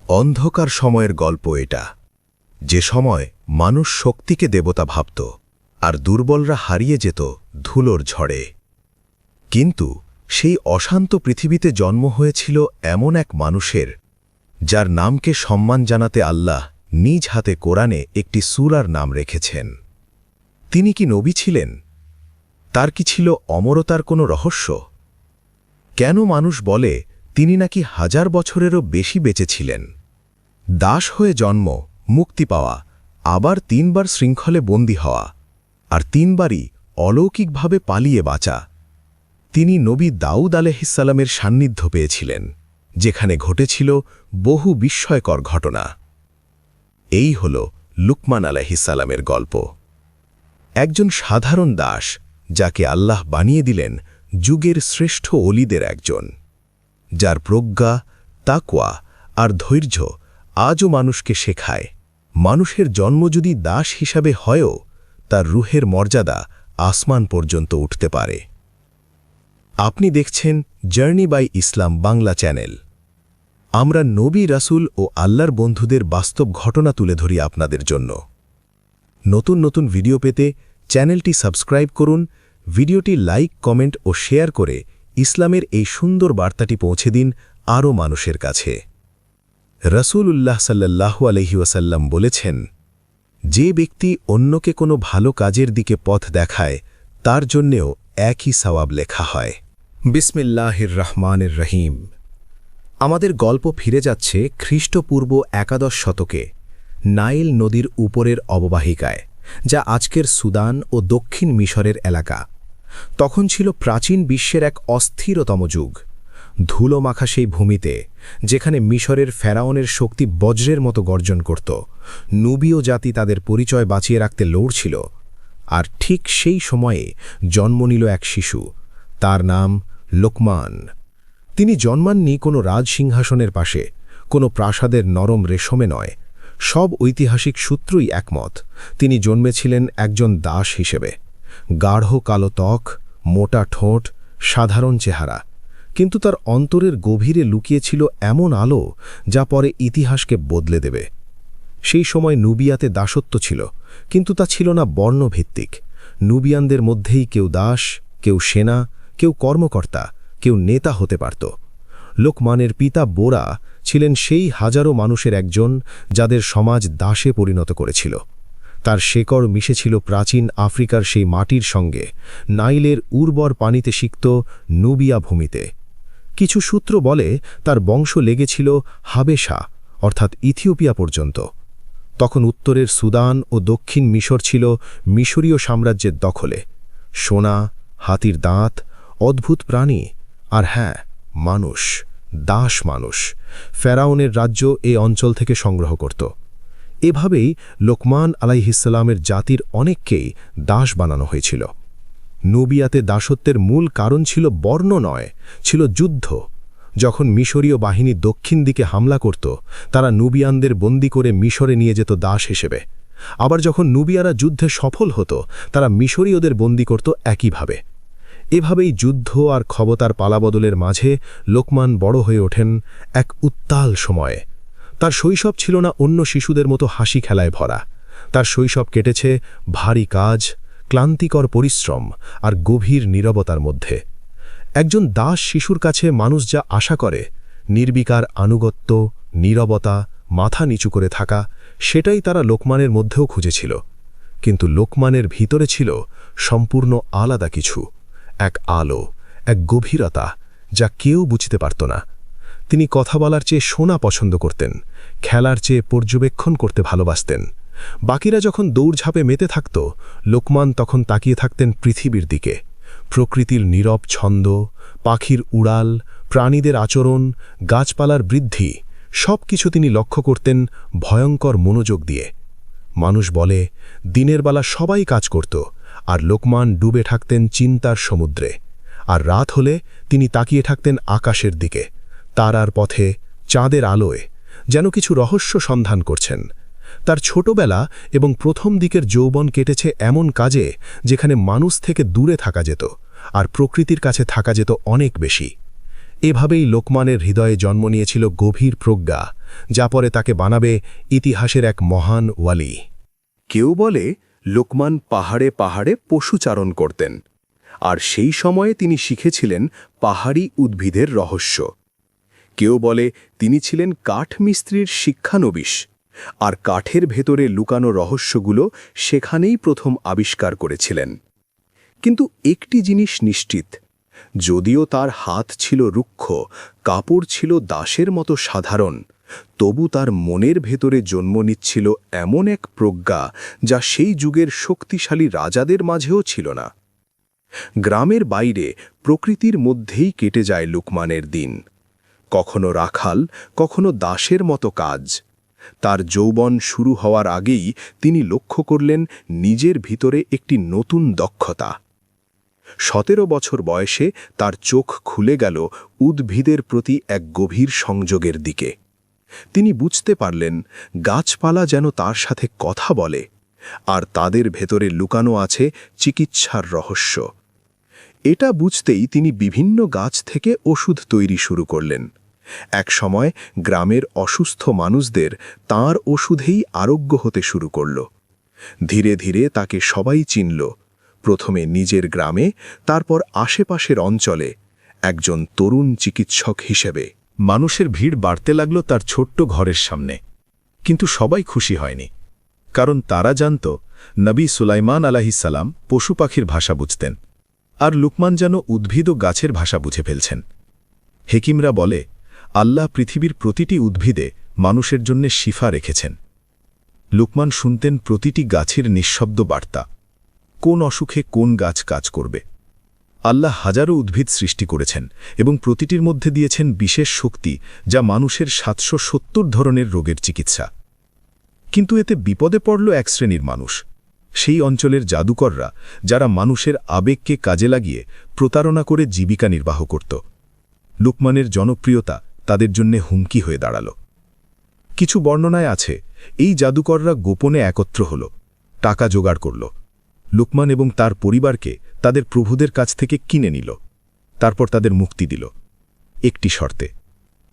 অন্ধকার সময়ের গল্প এটা, যে সময় মানুষ শক্তিকে দেবতা ভাবত আর দুর্বলরা হারিয়ে যেত ধুলোর ঝড়ে। কিন্তু সেই অশান্ত পৃথিবীতে জন্ম হয়েছিল এমন এক মানুষের, যার নামকে সম্মান জানাতে আল্লাহ নিজ হাতে কোরআনে একটি সূরার নাম রেখেছেন। তিনি কি নবী ছিলেন? তার কি ছিল অমরতার কোনো রহস্য? কেন মানুষ বলে তিনি নাকি 1000 বছরেরও বেশি বেঁচে ছিলেন? দাস হয়ে জন্ম, মুক্তি পাওয়া, আবার 3 বার শৃঙ্খলে বন্দী হওয়া, আর 3 বারই অলৌকিকভাবে পালিয়ে বাঁচা। তিনি নবী দাউদ আলাইহিসসালামের সান্নিধ্য পেয়েছিলেন, যেখানে ঘটেছিল বহু বিস্ময়কর ঘটনা। এই হল লুকমান আলাইহিসসালামের গল্প। একজন সাধারণ দাস, যাকে আল্লাহ বানিয়ে দিলেন যুগের শ্রেষ্ঠ ওলিদের একজন, যার প্রজ্ঞা, তাকওয়া আর ধৈর্য আজও মানুষকে শেখায় মানুষের জন্ম যদি দাস হিসাবে হয়ও তার রুহের মর্যাদা আসমান পর্যন্ত উঠতে পারে। আপনি দেখছেন journey by Islam Bangla channel. আমরা নবী, রাসূল ও আল্লাহর বন্ধুদের বাস্তব ঘটনা তুলে ধরি আপনাদের জন্য। নতুন নতুন ভিডিও পেতে চ্যানেলটি সাবস্ক্রাইব করুন, ভিডিওটি লাইক, কমেন্ট ও শেয়ার করে ইসলামের এই সুন্দর বার্তাটি পৌঁছে দিন আরও মানুষের কাছে। রাসূলুল্লাহ সাল্লাল্লাহু আলাইহি ওয়াসাল্লাম বলেছেন, যে ব্যক্তি অন্যকে কোনো ভালো কাজের দিকে পথ দেখায় তার জন্যেও একই সওয়াব লেখা হয়। বিসমিল্লাহির রহমানির রহিম। আমাদের গল্প ফিরে যাচ্ছে খ্রিস্টপূর্ব 11 শতকে নাইল নদীর উপরের অববাহিকায়, যা আজকের সুদান ও দক্ষিণ মিশরের এলাকা। তখন ছিল প্রাচীন বিশ্বের এক অস্থিরতম যুগ। ধুলো মাখা সেই ভূমিতে, যেখানে মিশরের ফেরাউনের শক্তি বজ্রের মতো গর্জন করত, নুবীয় জাতি তাদের পরিচয় বাঁচিয়ে রাখতে লড়ছিল। আর ঠিক সেই সময়ে জন্ম নিল এক শিশু, তার নাম লোকমান। তিনি জন্মাননি কোনো রাজসিংহাসনের পাশে, কোনো প্রাসাদের নরম রেশমে নয়। সব ঐতিহাসিক সূত্রই একমত, তিনি জন্মেছিলেন একজন দাস হিসেবে। গাঢ় কালো ত্বক, মোটা ঠোঁট, সাধারণ চেহারা, কিন্তু তার অন্তরের গভীরে লুকিয়েছিল এমন আলো যা পরে ইতিহাসকে বদলে দেবে। সেই সময় নুবিয়াতে দাসত্ব ছিল, কিন্তু তা ছিল না বর্ণভিত্তিক। নুবিয়ানদের মধ্যেই কেউ দাস, কেউ সেনা, কেউ কর্মকর্তা, কেউ নেতা হতে পারত। লোকমানের পিতা বোরা ছিলেন সেই হাজারো মানুষের একজন যাদের সমাজ দাসে পরিণত করেছিল। তার শেকড় মিশেছিল প্রাচীন আফ্রিকার সেই মাটির সঙ্গে, নাইলের উর্বর পানিতে সিক্ত নুবিয়া ভূমিতে। কিছু সূত্র বলে তার বংশ লেগেছিল হাবেশা অর্থাৎ ইথিওপিয়া পর্যন্ত। তখন উত্তরের সুদান ও দক্ষিণ মিশর ছিল মিশরীয় সাম্রাজ্যের দখলে। সোনা, হাতির দাঁত, অদ্ভুত প্রাণী, আর হ্যাঁ, মানুষ, দাস মানুষ। ফেরাউনের রাজ্য এই অঞ্চল থেকে সংগ্রহ করত। এভাবেই লোকমান আলাইহিসসালামের জাতির অনেককেই দাস বানানো হয়েছিল। নুবিয়াতে দাসত্বের মূল কারণ ছিল বর্ণ নয়, ছিল যুদ্ধ। যখন মিশরীয় বাহিনী দক্ষিণ দিকে হামলা করত, তারা নুবিয়ানদের বন্দী করে মিশরে নিয়ে যেত দাস হিসেবে। আবার যখন নুবিয়ারা যুদ্ধে সফল হতো, তারা মিশরীয়দের বন্দী করত একইভাবে। এভাবেই যুদ্ধ আর ক্ষমতার পালাবদলের মাঝে লোকমান বড় হয়ে ওঠেন এক উত্তাল সময়ে। তার শৈশব ছিল না অন্য শিশুদের মতো হাসি খেলায় ভরা। তার শৈশব কেটেছে ভারী কাজ, ক্লান্তিকর পরিশ্রম আর গভীর নীরবতার মধ্যে। একজন দাস শিশুর কাছে মানুষ যা আশা করে, নির্বিকার আনুগত্য, নীরবতা, মাথা নিচু করে থাকা, সেটাই তারা লোকমানের মধ্যেও খুঁজেছিল। কিন্তু লোকমানের ভিতরে ছিল সম্পূর্ণ আলাদা কিছু, এক আলো, এক গভীরতা যা কেউ বুঝতে পারত না। তিনি কথা বলার চেয়ে শোনা পছন্দ করতেন, খেলার চেয়ে পর্যবেক্ষণ করতে ভালোবাসতেন। বাকিরা যখন দৌড়ঝাঁপে মেতে থাকত, লোকমান তখন তাকিয়ে থাকতেন পৃথিবীর দিকে। প্রকৃতির নীরব ছন্দ, পাখির উড়াল, প্রাণীদের আচরণ, গাছপালার বৃদ্ধি, সব কিছু তিনি লক্ষ্য করতেন ভয়ঙ্কর মনোযোগ দিয়ে। মানুষ বলে দিনের বেলা সবাই কাজ করত, আর লোকমান ডুবে থাকতেন চিন্তার সমুদ্রে। আর রাত হলে তিনি তাকিয়ে থাকতেন আকাশের দিকে, তারার পথে, চাঁদের আলোয়, যেন কিছু রহস্য সন্ধান করছেন। তার ছোটবেলা এবং প্রথম দিকের যৌবন কেটেছে এমন কাজে যেখানে মানুষ থেকে দূরে থাকা যেত আর প্রকৃতির কাছে থাকা যেত অনেক বেশি। এভাবেই লোকমানের হৃদয়ে জন্ম নিয়েছিল গভীর প্রজ্ঞা, যা পরে তাকে বানাবে ইতিহাসের এক মহান ওয়ালি। কেউ বলে লোকমান পাহাড়ে পাহাড়ে পশুচারণ করতেন, আর সেই সময়ে তিনি শিখেছিলেন পাহাড়ি উদ্ভিদের রহস্য। কেউ বলে তিনি ছিলেন কাঠমিস্ত্রির শিক্ষানবিশ, আর কাঠের ভেতরে লুকানো রহস্যগুলো সেখানেই প্রথম আবিষ্কার করেছিলেন। কিন্তু একটি জিনিস নিশ্চিত, যদিও তার হাত ছিল রুক্ষ, কাপড় ছিল দাসের মতো সাধারণ, তবু তার মনের ভেতরে জন্ম নিচ্ছিল এমন এক প্রজ্ঞা যা সেই যুগের শক্তিশালী রাজাদের মাঝেও ছিল না। গ্রামের বাইরে প্রকৃতির মধ্যেই কেটে যায় লোকমানের দিন, কখনো রাখাল, কখনো দাসের মতো কাজ। তার যৌবন শুরু হওয়ার আগেই তিনি লক্ষ্য করলেন নিজের ভিতরে একটি নতুন দক্ষতা। 17 বছর বয়সে তার চোখ খুলে গেল উদ্ভিদের প্রতি এক গভীর সংযোগের দিকে। তিনি বুঝতে পারলেন গাছপালা যেন তার সাথে কথা বলে, আর তাদের ভেতরে লুকানো আছে চিকিৎসার রহস্য। এটা বুঝতেই তিনি বিভিন্ন গাছ থেকে ওষুধ তৈরি শুরু করলেন। এক সময় গ্রামের অসুস্থ মানুষদের তাঁর ওষুধেই আরোগ্য হতে শুরু করল। ধীরে ধীরে তাকে সবাই চিনল, প্রথমে নিজের গ্রামে, তারপর আশেপাশের অঞ্চলে, একজন তরুণ চিকিৎসক হিসেবে। মানুষের ভিড় বাড়তে লাগল তার ছোট্ট ঘরের সামনে, কিন্তু সবাই খুশি হয়নি, কারণ তারা জানত নবী সুলাইমান আলাইহিসসালাম পশু পাখির ভাষা বুঝতেন, আর লুকমান যেন উদ্ভিদ ও গাছের ভাষা বুঝে ফেলছেন। হেকিমরা বলে আল্লাহ পৃথিবীর প্রতিটি উদ্ভিদে মানুষের জন্য শিফা রেখেছেন। লুকমান শুনতেন প্রতিটি গাছের নিঃশব্দ বার্তা, কোন অসুখে কোন গাছ কাজ করবে। আল্লাহ হাজারো উদ্ভিদ সৃষ্টি করেছেন এবং প্রতিটির মধ্যে দিয়েছেন বিশেষ শক্তি, যা মানুষের 770 ধরনের রোগের চিকিৎসা। কিন্তু এতে বিপদে পড়ল এক শ্রেণীর মানুষ, সেই অঞ্চলের জাদুকররা, যারা মানুষের আবেগকে কাজে লাগিয়ে প্রতারণা করে জীবিকা নির্বাহ করত। লুকমানের জনপ্রিয়তা তাদের জন্য হুমকি হয়ে দাঁড়াল। কিছু বর্ণনায় আছে এই জাদুকররা গোপনে একত্র হল, টাকা জোগাড় করল, লুকমান এবং তার পরিবারকে তাদের প্রভুদের কাছ থেকে কিনে নিল, তারপর তাদের মুক্তি দিল, একটি শর্তে,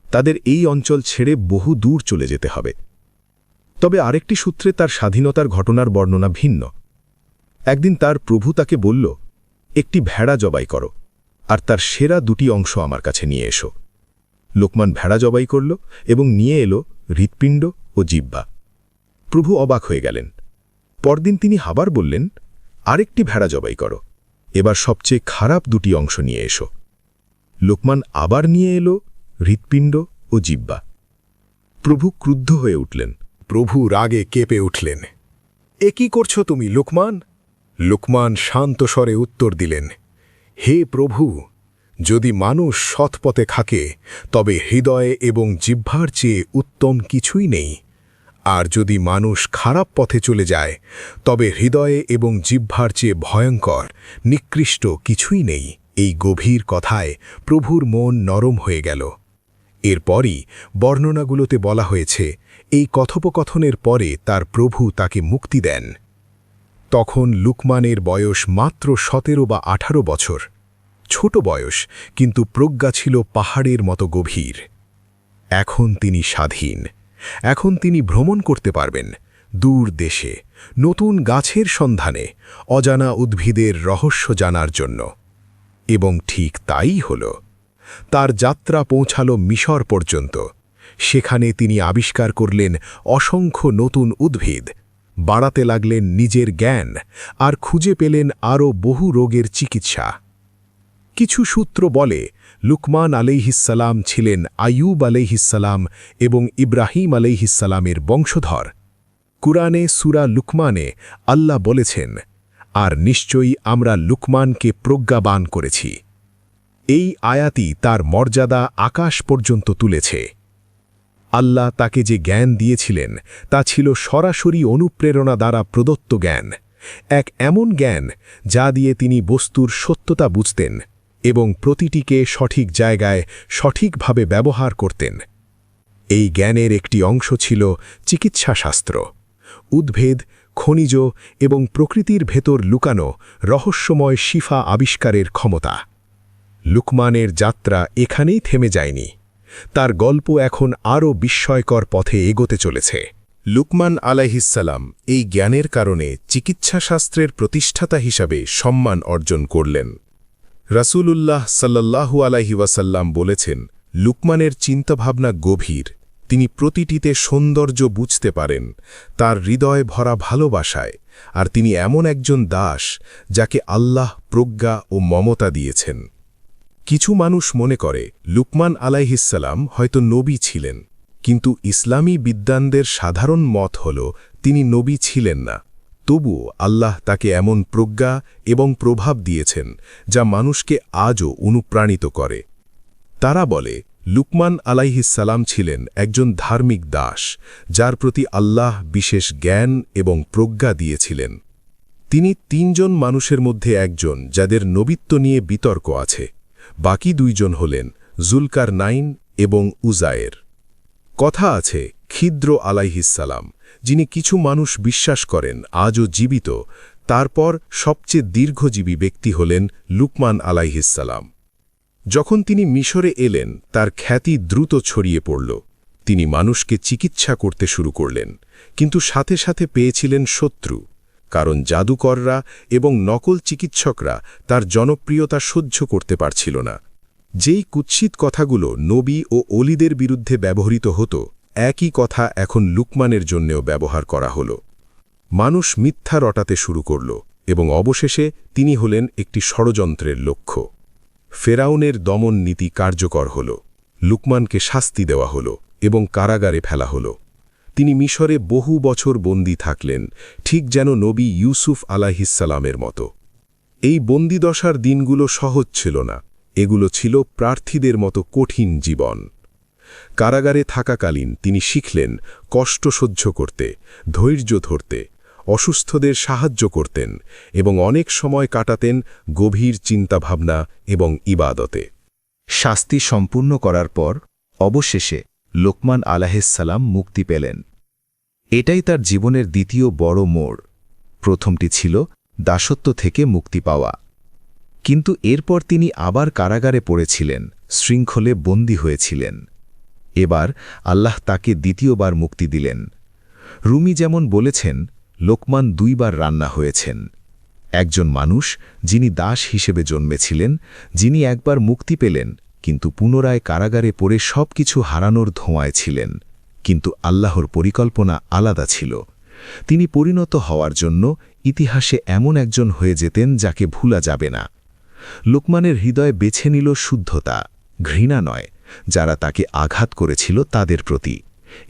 তাদের এই অঞ্চল ছেড়ে বহু দূর চলে যেতে হবে। তবে আরেকটি সূত্রে তার স্বাধীনতার ঘটনার বর্ণনা ভিন্ন। একদিন তার প্রভু তাকে বলল, একটি ভেড়া জবাই করো, আর তার সেরা 2টি অংশ আমার কাছে নিয়ে এসো। লোকমান ভেড়া জবাই করল এবং নিয়ে এলো হৃৎপিণ্ড ও জিহ্বা। প্রভু অবাক হয়ে গেলেন। পরদিন তিনি আবার বললেন, আরেকটি ভেড়া জবাই করো, এবার সবচেয়ে খারাপ 2টি অংশ নিয়ে এসো। লোকমান আবার নিয়ে এলো হৃৎপিণ্ড ও জিহ্বা। প্রভু ক্রুদ্ধ হয়ে উঠলেন। প্রভু রাগে কেঁপে উঠলেন। এ কি করছো তুমি লোকমান? লোকমান শান্ত স্বরে উত্তর দিলেন, হে প্রভু, যদি মানুষ সৎপথে থাকে তবে হৃদয়ে এবং জিহ্বার চেয়ে উত্তম কিছুই নেই, আর যদি মানুষ খারাপ পথে চলে যায় তবে হৃদয়ে এবং জিহ্বার চেয়ে ভয়ঙ্কর নিকৃষ্ট কিছুই নেই। এই গভীর কথায় প্রভুর মন নরম হয়ে গেল। এরপরই বর্ণনাগুলোতে বলা হয়েছে এই কথোপকথনের পরে তার প্রভু তাকে মুক্তি দেন। তখন লুকমানের বয়স মাত্র 17 বা 18 বছর। ছোট বয়স, কিন্তু প্রজ্ঞা ছিল পাহাড়ের মতো গভীর। এখন তিনি স্বাধীন। এখন তিনি ভ্রমণ করতে পারবেন দূর দেশে, নতুন গাছের সন্ধানে, অজানা উদ্ভিদের রহস্য জানার জন্য। এবং ঠিক তাই হল। তার যাত্রা পৌঁছাল মিশর পর্যন্ত। সেখানে তিনি আবিষ্কার করলেন অসংখ্য নতুন উদ্ভিদ, বাড়াতে লাগলেন নিজের জ্ঞান, আর খুঁজে পেলেন আরও বহু রোগের চিকিৎসা। কিছু সূত্র বলে লুকমান আলাইহিসসালাম ছিলেন আইয়ুব আলাইহিসসালাম এবং ইব্রাহিম আলাইহিসসালামের বংশধর। কুরআনে সূরা লুকমানে আল্লাহ বলেছেন, আর নিশ্চয়ই আমরা লুকমানকে প্রজ্ঞাবান করেছি। এই আয়াতই তার মর্যাদা আকাশ পর্যন্ত তুলেছে। আল্লাহ তাকে যে জ্ঞান দিয়েছিলেন তা ছিল সরাসরি অনুপ্রেরণা দ্বারা প্রদত্ত জ্ঞান, এক এমন জ্ঞান যা দিয়ে তিনি বস্তুর সত্যতা বুঝতেন এবং প্রতিটিকে সঠিক জায়গায় সঠিকভাবে ব্যবহার করতেন। এই জ্ঞানের একটি অংশ ছিল চিকিৎসাশাস্ত্র, উদ্ভিদ, খনিজ এবং প্রকৃতির ভেতর লুকানো রহস্যময় শিফা আবিষ্কারের ক্ষমতা। লুকমানের যাত্রা এখানেই থেমে যায়নি। তার গল্প এখন আরও বিস্ময়কর পথে এগোতে চলেছে। লুকমান আলাইহিসসালাম এই জ্ঞানের কারণে চিকিৎসাশাস্ত্রের প্রতিষ্ঠাতা হিসাবে সম্মান অর্জন করলেন। রাসূলুল্লাহ সাল্লাল্লাহু আলাইহি ওয়াসাল্লাম বলেছেন, লুকমানের চিন্তাভাবনা গভীর, তিনি প্রতিটিতে সৌন্দর্য বুঝতে পারেন, তার হৃদয় ভরা ভালোবাসায়, আর তিনি এমন একজন দাস যাকে আল্লাহ প্রজ্ঞা ও মমতা দিয়েছেন। কিছু মানুষ মনে করে লুকমান আলাইহিসসালাম হয়তো নবী ছিলেন, কিন্তু ইসলামী বিদ্বানদের সাধারণ মত হল তিনি নবী ছিলেন না। তবুও আল্লাহ তাকে এমন প্রজ্ঞা এবং প্রভাব দিয়েছেন যা মানুষকে আজও অনুপ্রাণিত করে। তারা বলে লুকমান আলাইহিসসালাম ছিলেন একজন ধার্মিক দাস, যার প্রতি আল্লাহ বিশেষ জ্ঞান এবং প্রজ্ঞা দিয়েছিলেন। তিনি ৩ জন মানুষের মধ্যে একজন যাদের নবিত্ব নিয়ে বিতর্ক আছে। বাকি 2 জন হলেন জুলকারনাইন এবং উজায়ের। কথা আছে খিদ্র আলাইহিসসালাম, যিনি কিছু মানুষ বিশ্বাস করেন আজও জীবিত। তারপর সবচেয়ে দীর্ঘজীবী ব্যক্তি হলেন লুকমান আলাইহিসসালাম। যখন তিনি মিশরে এলেন, তার খ্যাতি দ্রুত ছড়িয়ে পড়ল। তিনি মানুষকে চিকিৎসা করতে শুরু করলেন, কিন্তু সাথে সাথে পেয়েছিলেন শত্রু, কারণ জাদুকররা এবং নকল চিকিৎসকরা তার জনপ্রিয়তা সহ্য করতে পারছিল না। যেই কুৎসিত কথাগুলো নবী ও অলিদের বিরুদ্ধে ব্যবহৃত হতো, একই কথা এখন লুকমানের জন্যেও ব্যবহার করা হল। মানুষ মিথ্যা রটাতে শুরু করল এবং অবশেষে তিনি হলেন একটি ষড়যন্ত্রের লক্ষ্য। ফেরাউনের দমন নীতি কার্যকর হল, লুকমানকে শাস্তি দেওয়া হল এবং কারাগারে ফেলা হল। তিনি মিশরে বহু বছর বন্দী থাকলেন, ঠিক যেন নবী ইউসুফ আলাইহিসসালামের মতো। এই বন্দিদশার দিনগুলো সহজ ছিল না, এগুলো ছিল প্রার্থীদের মতো কঠিন জীবন। কারাগারে থাকাকালীন তিনি শিখলেন কষ্ট সহ্য করতে, ধৈর্য ধরতে, অসুস্থদের সাহায্য করতেন এবং অনেক সময় কাটাতেন গভীর চিন্তাভাবনা এবং ইবাদতে। শাস্তি সম্পূর্ণ করার পর অবশেষে লোকমান আলাইহিসসালাম মুক্তি পেলেন। এটাই তার জীবনের দ্বিতীয় বড় মোড়। প্রথমটি ছিল দাসত্ব থেকে মুক্তি পাওয়া, কিন্তু এরপর তিনি আবার কারাগারে পড়েছিলেন, শৃঙ্খলে বন্দী হয়েছিলেন। এবার আল্লাহ তাকে দ্বিতীয়বার মুক্তি দিলেন। রুমি যেমন বলেছেন, লোকমান 2 বার রান্না হয়েছেন। একজন মানুষ যিনি দাস হিসেবে জন্মেছিলেন, যিনি একবার মুক্তি পেলেন কিন্তু পুনরায় কারাগারে পড়ে সবকিছু হারানোর ধোঁয়ায় ছিলেন, কিন্তু আল্লাহর পরিকল্পনা আলাদা ছিল। তিনি পরিণত হওয়ার জন্য ইতিহাসে এমন একজন হয়ে যেতেন যাকে ভুলা যাবে না। লোকমানের হৃদয় বেছে নিল শুদ্ধতা, ঘৃণা নয়, যারা তাকে আঘাত করেছিল তাদের প্রতি।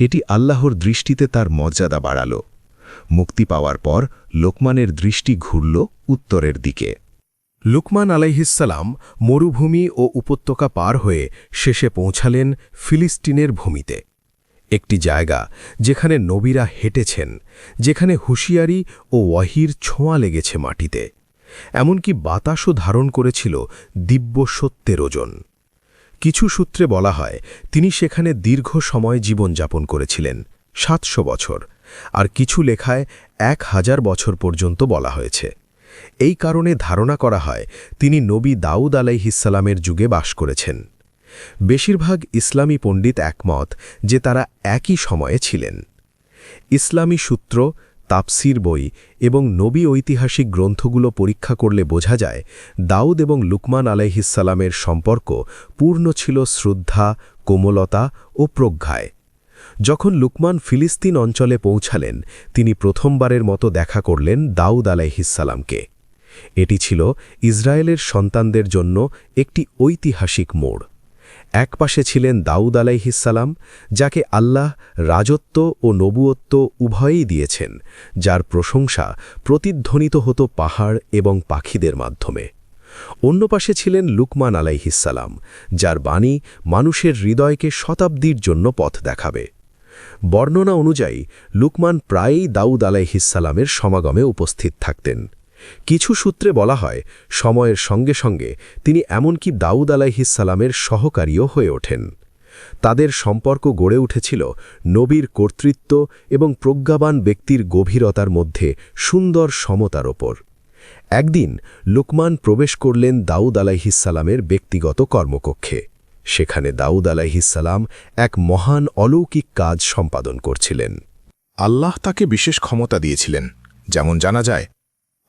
এটি আল্লাহর দৃষ্টিতে তার মর্যাদা বাড়াল। মুক্তি পাওয়ার পর লোকমানের দৃষ্টি ঘুরল উত্তরের দিকে। লুকমান আলাইহিসসালাম মরুভূমি ও উপত্যকা পার হয়ে শেষে পৌঁছালেন ফিলিস্তিনের ভূমিতে, একটি জায়গা যেখানে নবীরা হেঁটেছেন, যেখানে হুঁশিয়ারি ও ওয়াহির ছোঁয়া লেগেছে মাটিতে, এমনকি বাতাসও ধারণ করেছিল দিব্য সত্যের ওজন। কিছু সূত্রে বলা হয় তিনি সেখানে দীর্ঘ সময় জীবনযাপন করেছিলেন, 700 বছর, আর কিছু লেখায় 1000 বছর পর্যন্ত বলা হয়েছে। এই কারণে ধারণা করা হয় তিনি নবী দাউদ আলাইহিসসালামের যুগে বাস করেছেন। বেশিরভাগ ইসলামী পণ্ডিত একমত যে তারা একই সময়ে ছিলেন। ইসলামী সূত্র, তাফসির বই এবং নবী ঐতিহাসিক গ্রন্থগুলো পরীক্ষা করলে বোঝা যায় দাউদ এবং লুকমান আলাইহিসসালামের সম্পর্ক পূর্ণ ছিল শ্রদ্ধা, কোমলতা ও প্রজ্ঞায়। যখন লুকমান ফিলিস্তিন অঞ্চলে পৌঁছালেন, তিনি প্রথমবারের মতো দেখা করলেন দাউদ আলাইহিসসালামকে। এটি ছিল ইসরায়েলের সন্তানদের জন্য একটি ঐতিহাসিক মোড়। একপাশে ছিলেন দাউদ আলাইহিসসালাম, যাকে আল্লাহ রাজত্ব ও নবুয়ত্ব উভয়ই দিয়েছেন, যার প্রশংসা প্রতিধ্বনিত হতো পাহাড় এবং পাখিদের মাধ্যমে। অন্য পাশে ছিলেন লুকমান আলাইহিসসালাম, যার বাণী মানুষের হৃদয়কে শতাব্দীর জন্য পথ দেখাবে। বর্ণনা অনুযায়ী লুকমান প্রায়ই দাউদ আলাইহিসসালামের সমাগমে উপস্থিত থাকতেন। কিছু সূত্রে বলা হয় সময়ের সঙ্গে সঙ্গে তিনি এমনকি দাউদ আলাইহিসসালামের সহকারীও হয়ে ওঠেন। তাদের সম্পর্ক গড়ে উঠেছিল নবীর কর্তৃত্ব এবং প্রজ্ঞাবান ব্যক্তির গভীরতার মধ্যে সুন্দর সমতার ওপর। একদিন লুকমান প্রবেশ করলেন দাউদ আলাইহিসসালামের ব্যক্তিগত কর্মকক্ষে। সেখানে দাউদ আলাইহিসসালাম এক মহান অলৌকিক কাজ সম্পাদন করছিলেন। আল্লাহ তাকে বিশেষ ক্ষমতা দিয়েছিলেন। যেমন জানা যায়,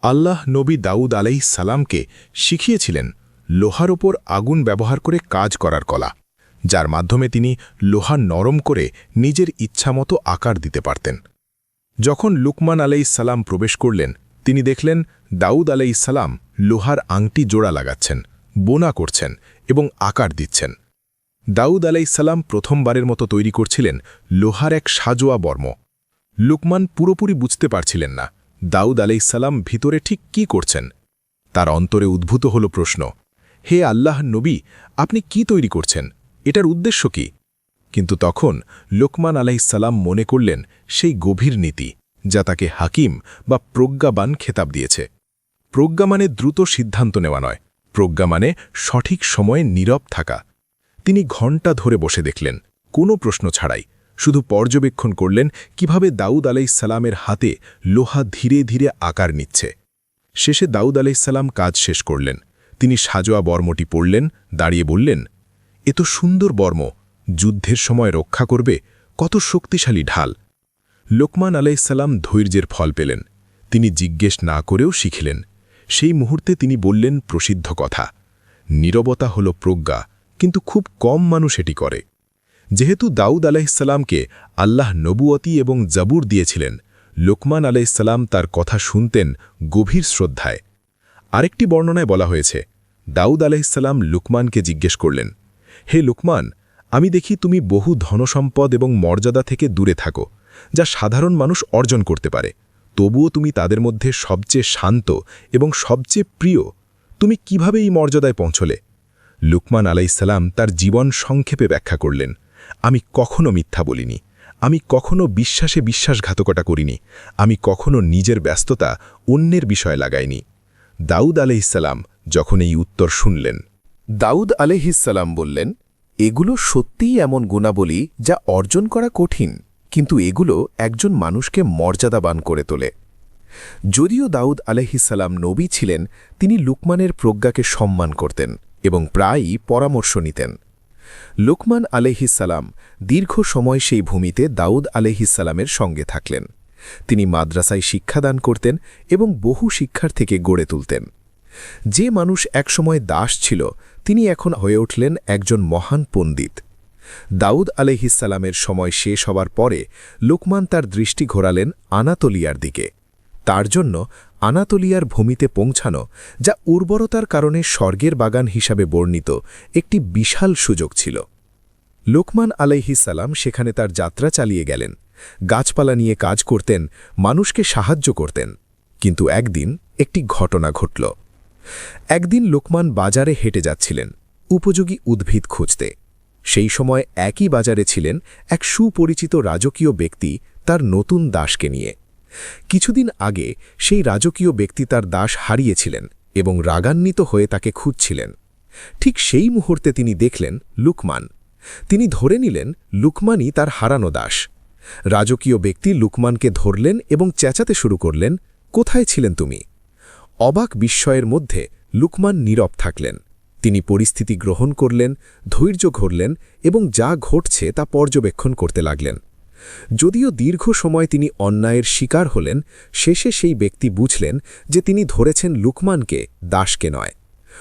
আল্লাহ নবী দাউদ আলাইহিসসালামকে শিখিয়েছিলেন লোহার ওপর আগুন ব্যবহার করে কাজ করার কলা, যার মাধ্যমে তিনি লোহা নরম করে নিজের ইচ্ছামতো আকার দিতে পারতেন। যখন লুকমান আলাইহিসসালাম প্রবেশ করলেন, তিনি দেখলেন দাউদ আলাইহিসসালাম লোহার আংটি জোড়া লাগাচ্ছেন, বোনা করছেন এবং আকার দিচ্ছেন। দাউদ আলাইহিসসালাম প্রথমবারের মতো তৈরি করছিলেন লোহার এক সাজোয়া বর্ম। লুকমান পুরোপুরি বুঝতে পারছিলেন না দাউদ আলাইহিসসালাম ভিতরে ঠিক কি করছেন। তার অন্তরে উদ্ভূত হল প্রশ্ন, হে আল্লাহ নবী, আপনি কি তৈরি করছেন? এটার উদ্দেশ্য কি? কিন্তু তখন লুকমান আলাইহিসসালাম মনে করলেন সেই গভীর নীতি, যা তাকে হাকিম বা প্রজ্ঞাবান খেতাব দিয়েছে। প্রজ্ঞা মানে দ্রুত সিদ্ধান্ত নেওয়া নয়, প্রজ্ঞা মানে সঠিক সময়ে নীরব থাকা। তিনি ঘণ্টা ধরে বসে দেখলেন, কোনো প্রশ্ন ছাড়াই, শুধু পর্যবেক্ষণ করলেন কিভাবে দাউদ আলাইহিসসালামের হাতে লোহা ধীরে ধীরে আকার নিচ্ছে। শেষে দাউদ আলাইহিসসালাম কাজ শেষ করলেন। তিনি সাজোয়া বর্মটি পরলেন, দাঁড়িয়ে বললেন, এ তো সুন্দর বর্ম, যুদ্ধের সময় রক্ষা করবে, কত শক্তিশালী ঢাল। লুকমান আলাইহিসসালাম ধৈর্যের ফল পেলেন। তিনি জিজ্ঞেস না করেও শিখিলেন। সেই মুহূর্তে তিনি বললেন প্রসিদ্ধ কথা, নীরবতা হল প্রজ্ঞা, কিন্তু খুব কম মানুষ এটি করে। যেহেতু দাউদ আলাইহিসসালামকে আল্লাহ নবুয়তি এবং জাবুর দিয়েছিলেন, লুকমান আলাইহিসসালাম তার কথা শুনতেন গভীর শ্রদ্ধায়। আরেকটি বর্ণনায় বলা হয়েছে, দাউদ আলাইহিসসালাম লুকমানকে জিজ্ঞেস করলেন, হে লুকমান, আমি দেখি তুমি বহু ধনসম্পদ এবং মর্যাদা থেকে দূরে থাকো, যা সাধারণ মানুষ অর্জন করতে পারে। তবুও তুমি তাদের মধ্যে সবচেয়ে শান্ত এবং সবচেয়ে প্রিয়। তুমি কিভাবে এই মর্যাদায় পৌঁছলে? লুকমান আলাইহিসসালাম তার জীবন সংক্ষেপে ব্যাখ্যা করলেন, আমি কখনো মিথ্যা বলিনি, আমি কখনো বিশ্বাসে বিশ্বাসঘাতকতা করিনি, আমি কখনো নিজের ব্যস্ততা অন্যের বিষয়ে লাগাইনি। দাউদ আলাইহিসসালাম যখন এই উত্তর শুনলেন, দাউদ আলাইহিসসালাম বললেন, এগুলো সত্যিই এমন গুণাবলী যা অর্জন করা কঠিন, কিন্তু এগুলো একজন মানুষকে মর্যাদাবান করে তোলে। যদিও দাউদ আলাইহিসসালাম নবী ছিলেন, তিনি লুকমানের প্রজ্ঞাকে সম্মান করতেন এবং প্রায়ই পরামর্শ নিতেন। লুকমান আলাইহিসসালাম দীর্ঘ সময় সেই ভূমিতে দাউদ আলাইহিসসালামের সঙ্গে থাকলেন। তিনি মাদ্রাসায় শিক্ষাদান করতেন এবং বহু শিক্ষার্থীকে গড়ে তুলতেন। যে মানুষ একসময় দাস ছিল, তিনি এখন হয়ে উঠলেন একজন মহান পণ্ডিত। দাউদ আলাইহিসসালামের সময় শেষ হবার পরে লুকমান তার দৃষ্টি ঘোরালেন আনাতোলিয়ার দিকে। তার জন্য আনাতোলিয়ার ভূমিতে পৌঁছানো, যা উর্বরতার কারণে স্বর্গের বাগান হিসাবে বর্ণিত, একটি বিশাল সুযোগ ছিল। লুকমান আলাইহিসসালাম সেখানে তার যাত্রা চালিয়ে গেলেন। গাছপালা নিয়ে কাজ করতেন, মানুষকে সাহায্য করতেন। কিন্তু একদিন একটি ঘটনা ঘটল। একদিন লুকমান বাজারে হেঁটে যাচ্ছিলেন, উপযোগী উদ্ভিদ খুঁজতে। সেই সময় একই বাজারে ছিলেন এক সুপরিচিত রাজকীয় ব্যক্তি তার নতুন দাসকে নিয়ে। কিছুদিন আগে সেই রাজকীয় ব্যক্তি তার দাস হারিয়েছিলেন এবং রাগান্বিত হয়ে তাকে খুঁজছিলেন। ঠিক সেই মুহূর্তে তিনি দেখলেন লুকমান। তিনি ধরে নিলেন লুকমানই তার হারানো দাস। রাজকীয় ব্যক্তি লুকমানকে ধরলেন এবং চেঁচাতে শুরু করলেন, কোথায় ছিলেন তুমি? অবাক বিস্ময়ের মধ্যে লুকমান নীরব থাকলেন। তিনি পরিস্থিতি গ্রহণ করলেন, ধৈর্য ধরলেন এবং যা ঘটছে তা পর্যবেক্ষণ করতে লাগলেন। যদিও দীর্ঘ সময় তিনি অন্যায়ের শিকার হলেন, শেষে সেই ব্যক্তি বুঝলেন যে তিনি ধরেছেন লুকমানকে, দাসকে নয়।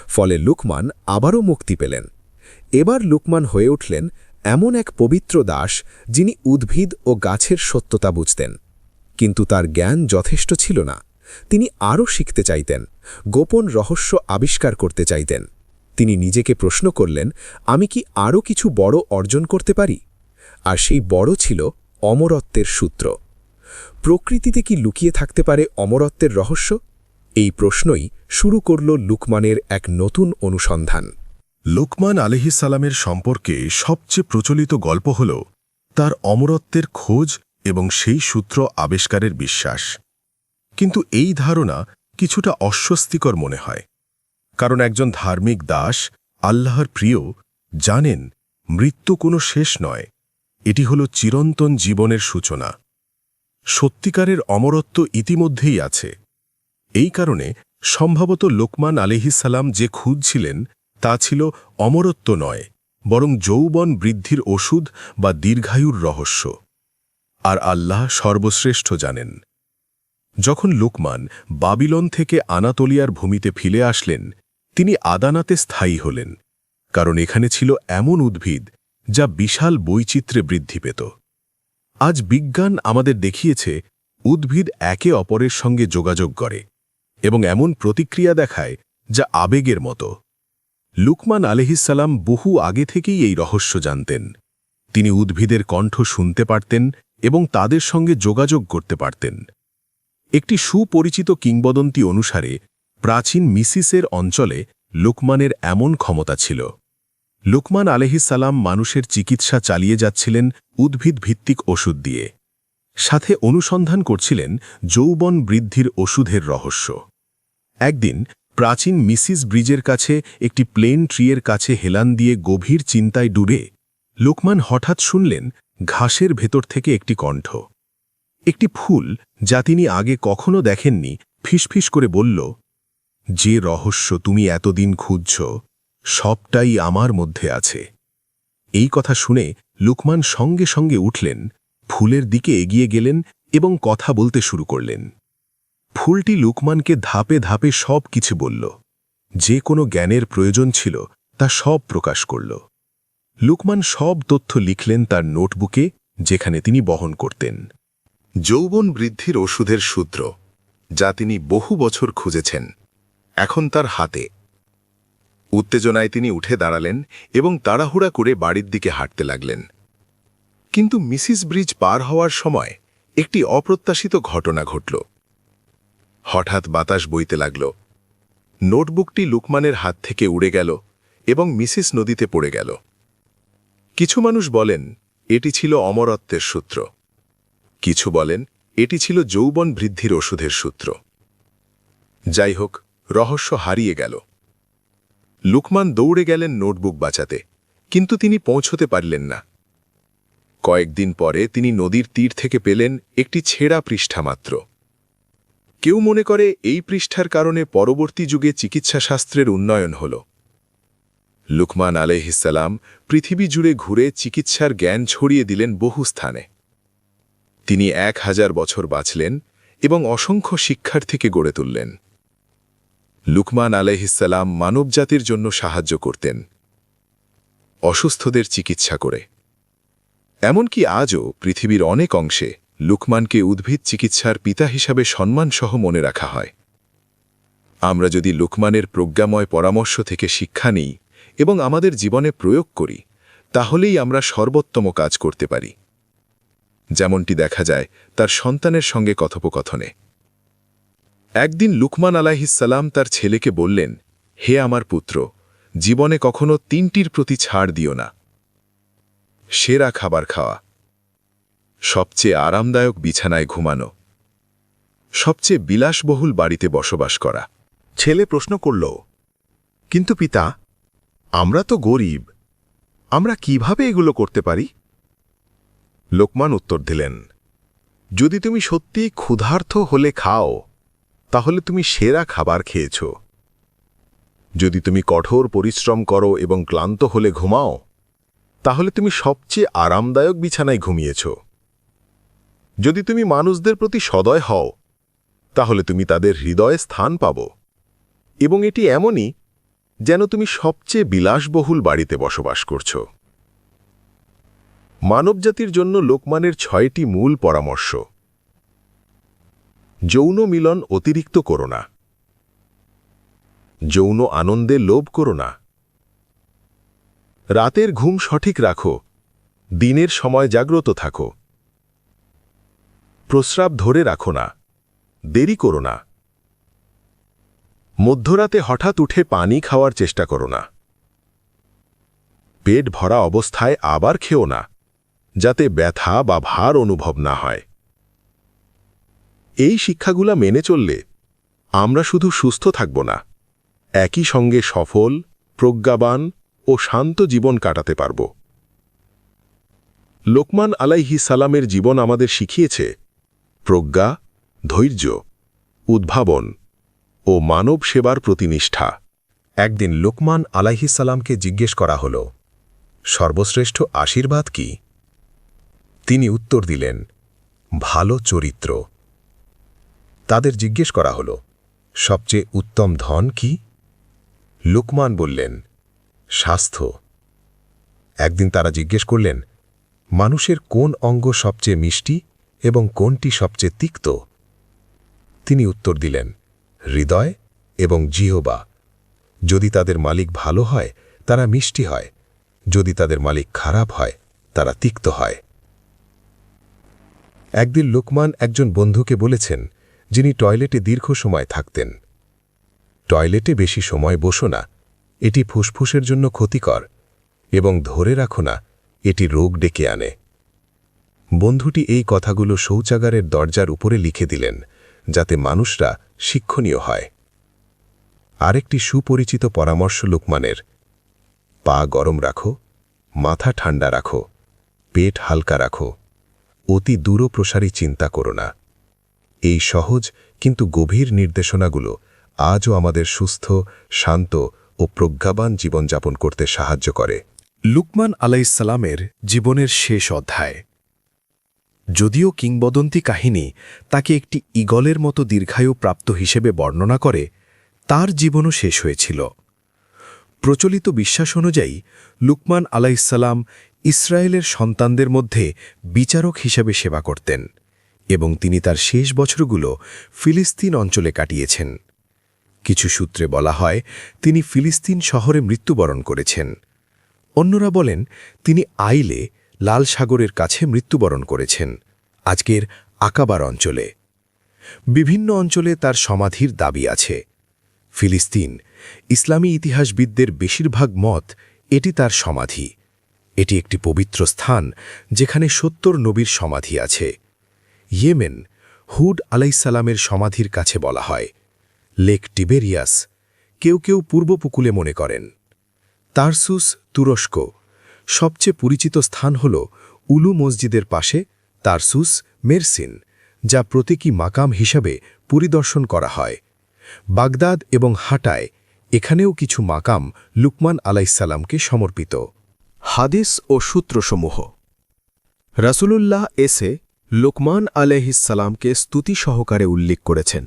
ফলে লুকমান আবারও মুক্তি পেলেন। এবার লুকমান হয়ে উঠলেন এমন এক পবিত্র দাস, যিনি উদ্ভিদ ও গাছের সত্যতা বুঝতেন। কিন্তু তার জ্ঞান যথেষ্ট ছিল না। তিনি আরও শিখতে চাইতেন, গোপন রহস্য আবিষ্কার করতে চাইতেন। তিনি নিজেকে প্রশ্ন করলেন, আমি কি আরও কিছু বড় অর্জন করতে পারি? আর সেই বড় ছিল অমরত্বের সূত্র। প্রকৃতিতে কি লুকিয়ে থাকতে পারে অমরত্বের রহস্য? এই প্রশ্নই শুরু করল লুকমানের এক নতুন অনুসন্ধান। লুকমান আলাইহিসসালামের সম্পর্কে সবচেয়ে প্রচলিত গল্প হল তার অমরত্বের খোঁজ এবং সেই সূত্র আবিষ্কারের বিশ্বাস। কিন্তু এই ধারণা কিছুটা অস্বস্তিকর মনে হয়, কারণ একজন ধার্মিক দাস, আল্লাহর প্রিয়, জানেন মৃত্যু কোনো শেষ নয়, এটি হল চিরন্তন জীবনের সূচনা। সত্যিকারের অমরত্ব ইতিমধ্যেই আছে। এই কারণে সম্ভবত লোকমান আলাইহিসসালাম যে খুঁজছিলেন তা ছিল অমরত্ব নয়, বরং যৌবন বৃদ্ধির ওষুধ বা দীর্ঘায়ুর রহস্য। আর আল্লাহ সর্বশ্রেষ্ঠ জানেন। যখন লোকমান বাবিলন থেকে আনাতোলিয়ার ভূমিতে ফিরে আসলেন, তিনি আদানাতে স্থায়ী হলেন, কারণ এখানে ছিল এমন উদ্ভিদ যা বিশাল বৈচিত্র্যে বৃদ্ধি পেত। আজ বিজ্ঞান আমাদের দেখিয়েছে উদ্ভিদ একে অপরের সঙ্গে যোগাযোগ করে এবং এমন প্রতিক্রিয়া দেখায় যা আবেগের মতো। লুকমান আলাইহিসসালাম বহু আগে থেকেই এই রহস্য জানতেন। তিনি উদ্ভিদের কণ্ঠ শুনতে পারতেন এবং তাদের সঙ্গে যোগাযোগ করতে পারতেন। একটি সুপরিচিত কিংবদন্তি অনুসারে প্রাচীন মিসিসের অঞ্চলে লুকমানের এমন ক্ষমতা ছিল। লুকমান আলাইহিসসালাম মানুষের চিকিৎসা চালিয়ে যাচ্ছিলেন উদ্ভিদ ভিত্তিক ওষুধ দিয়ে, সাথে অনুসন্ধান করছিলেন যৌবন বৃদ্ধির ওষুধের রহস্য। একদিন প্রাচীন মিসিস ব্রিজের কাছে একটি প্লেন ট্রিয়ের কাছে হেলান দিয়ে গভীর চিন্তায় ডুবে লোকমান হঠাৎ শুনলেন ঘাসের ভেতর থেকে একটি কণ্ঠ। একটি ফুল যা তিনি আগে কখনো দেখেননি ফিসফিস করে বলল, যে রহস্য তুমি এতদিন খুঁজছ সবটাই আমার মধ্যে আছে। এই কথা শুনে লুকমান সঙ্গে সঙ্গে উঠলেন, ফুলের দিকে এগিয়ে গেলেন এবং কথা বলতে শুরু করলেন। ফুলটি লুকমানকে ধাপে ধাপে সব কিছু বলল। যে কোনো জ্ঞানের প্রয়োজন ছিল তা সব প্রকাশ করল। লুকমান সব তথ্য লিখলেন তার নোটবুকে, যেখানে তিনি বহন করতেন। যৌবন বৃদ্ধির ওষুধের সূত্র, যা তিনি বহু বছর খুঁজেছেন, এখন তার হাতে। উত্তেজনায় তিনি উঠে দাঁড়ালেন এবং তাড়াহুড়া করে বাড়ির দিকে হাঁটতে লাগলেন। কিন্তু মিসিস ব্রিজ পার হওয়ার সময় একটি অপ্রত্যাশিত ঘটনা ঘটল। হঠাৎ বাতাস বইতে লাগল। নোটবুকটি লুকমানের হাত থেকে উড়ে গেল এবং মিসিস নদীতে পড়ে গেল। কিছু মানুষ বলেন এটি ছিল অমরত্বের সূত্র, কিছু বলেন এটি ছিল যৌবন বৃদ্ধির ওষুধের সূত্র। যাই হোক, রহস্য হারিয়ে গেল। লুকমান দৌড়ে গেলেন নোটবুক বাঁচাতে, কিন্তু তিনি পৌঁছতে পারলেন না। কয়েকদিন পরে তিনি নদীর তীর থেকে পেলেন একটি ছেঁড়া পৃষ্ঠা মাত্র। কেউ মনে করে এই পৃষ্ঠার কারণে পরবর্তী যুগে চিকিৎসাশাস্ত্রের উন্নয়ন হল। লুকমান আলাইহিসসালাম পৃথিবী জুড়ে ঘুরে চিকিৎসার জ্ঞান ছড়িয়ে দিলেন বহু স্থানে। তিনি 1000 বছর বাঁচলেন এবং অসংখ্য শিক্ষার্থীকে গড়ে তুললেন। লুকমান আলাইহিসসালাম মানবজাতির জন্য সাহায্য করতেন, অসুস্থদের চিকিৎসা করে। এমনকি আজও পৃথিবীর অনেক অংশে লুকমানকে উদ্ভিদ চিকিৎসার পিতা হিসাবে সম্মানসহ মনে রাখা হয়। আমরা যদি লুকমানের প্রজ্ঞাময় পরামর্শ থেকে শিক্ষা নিই এবং আমাদের জীবনে প্রয়োগ করি, তাহলেই আমরা সর্বোত্তম কাজ করতে পারি। যেমনটি দেখা যায় তার সন্তানের সঙ্গে কথোপকথনে। একদিন লুকমান আলাইহিসসালাম তার ছেলেকে বললেন, হে আমার পুত্র, জীবনে কখনো 3টির প্রতি ছাড় দিও না। সেরা খাবার খাওয়া, সবচেয়ে আরামদায়ক বিছানায় ঘুমানো, সবচেয়ে বিলাসবহুল বাড়িতে বসবাস করা। ছেলে প্রশ্ন করল, কিন্তু পিতা, আমরা তো গরিব, আমরা কিভাবে এগুলো করতে পারি? লোকমান উত্তর দিলেন, যদি তুমি সত্যি ক্ষুধার্ত হলে খাও, তাহলে তুমি সেরা খাবার খেয়েছ। যদি তুমি কঠোর পরিশ্রম করো এবং ক্লান্ত হলে ঘুমাও, তাহলে তুমি সবচেয়ে আরামদায়ক বিছানায় ঘুমিয়েছ। যদি তুমি মানুষদের প্রতি সদয় হও, তাহলে তুমি তাদের হৃদয়ে স্থান পাব, এবং এটি এমনই যেন তুমি সবচেয়ে বিলাসবহুল বাড়িতে বসবাস করছ। মানবজাতির জন্য লোকমানের 6টি মূল পরামর্শ। যৌন মিলন অতিরিক্ত করো না। যৌন আনন্দে লোভ করো না। রাতের ঘুম সঠিক রাখো, দিনের সময় জাগ্রত থাকো। প্রস্রাব ধরে রাখো না, দেরি করো না। মধ্যরাতে হঠাৎ উঠে পানি খাওয়ার চেষ্টা করো না। পেট ভরা অবস্থায় আবার খেও না, যাতে ব্যথা বা ভার অনুভব না হয়। এই শিক্ষাগুলা মেনে চললে আমরা শুধু সুস্থ থাকব না, একই সঙ্গে সফল, প্রজ্ঞাবান ও শান্ত জীবন কাটাতে পারব। লোকমান আলাইহিসসালামের জীবন আমাদের শিখিয়েছে প্রজ্ঞা, ধৈর্য, উদ্ভাবন ও মানব সেবার প্রতি নিষ্ঠা। একদিন লোকমান আলাইহিসসালামকে জিজ্ঞেস করা হল, সর্বশ্রেষ্ঠ আশীর্বাদ কি? তিনি উত্তর দিলেন, ভালো চরিত্র। তাদের জিজ্ঞেস করা হল, সবচেয়ে উত্তম ধন কি? লোকমান বললেন, স্বাস্থ্য। একদিন তারা জিজ্ঞেস করলেন, মানুষের কোন অঙ্গ সবচেয়ে মিষ্টি এবং কোনটি সবচেয়ে তিক্ত? তিনি উত্তর দিলেন, হৃদয় এবং জিহ্বা। যদি তাদের মালিক ভালো হয় তারা মিষ্টি হয়, যদি তাদের মালিক খারাপ হয় তারা তিক্ত হয়। একদিন লোকমান একজন বন্ধুকে বলেছেন, যিনি টয়লেটে দীর্ঘ সময় থাকতেন, টয়লেটে বেশি সময় বসো না, এটি ফুসফুসের জন্য ক্ষতিকর, এবং ধরে রাখো না, এটি রোগ ডেকে আনে। বন্ধুটি এই কথাগুলো শৌচাগারের দরজার উপরে লিখে দিলেন, যাতে মানুষরা শিক্ষণীয় হয়। আরেকটি সুপরিচিত পরামর্শ লোকমানের, পা গরম রাখো, মাথা ঠান্ডা রাখো, পেট হালকা রাখো, অতি দূরপ্রসারী চিন্তা করো না। এই সহজ কিন্তু গভীর নির্দেশনাগুলো আজও আমাদের সুস্থ, শান্ত ও প্রজ্ঞাবান জীবনযাপন করতে সাহায্য করে। লুকমান আলাইহিসসালামের জীবনের শেষ অধ্যায়। যদিও কিংবদন্তি কাহিনী তাকে একটি ঈগলের মতো দীর্ঘায়ু প্রাপ্ত হিসেবে বর্ণনা করে, তার জীবনও শেষ হয়েছিল। প্রচলিত বিশ্বাস অনুযায়ী লুকমান আলাইহিসসালাম ইসরায়েলের সন্তানদের মধ্যে বিচারক হিসেবে সেবা করতেন এবং তিনি তার শেষ বছরগুলো ফিলিস্তিন অঞ্চলে কাটিয়েছেন। কিছু সূত্রে বলা হয় তিনি ফিলিস্তিন শহরে মৃত্যুবরণ করেছেন। অন্যরা বলেন তিনি আইলে, লাল সাগরের কাছে মৃত্যুবরণ করেছেন, আজকের আকাবার অঞ্চলে। বিভিন্ন অঞ্চলে তার সমাধির দাবি আছে। ফিলিস্তিন, ইসলামী ইতিহাসবিদদের বেশিরভাগ মত এটি তার সমাধি। এটি একটি পবিত্র স্থান যেখানে ৭০ নবীর সমাধি আছে। ইয়েমেন, হুড আলাইহিসসালামের সমাধির কাছে বলা হয়। লেক টিবেরিয়াস, কেউ কেউ পূর্বপুকুলে মনে করেন। তারসুস, তুরস্ক, সবচেয়ে পরিচিত স্থান হল উলু মসজিদের পাশে তারসুস মেরসিন, যা প্রতীকী মাকাম হিসাবে পরিদর্শন করা হয়। বাগদাদ এবং হাটায়, এখানেও কিছু মাকাম লুকমান আলাইহিসসালামকে সমর্পিত। হাদিস ও সূত্রসমূহ। রাসূলুল্লাহ এসে লোকমান আলাইহিসসালামকে স্তুতি সহকারে উল্লেখ করেছেন।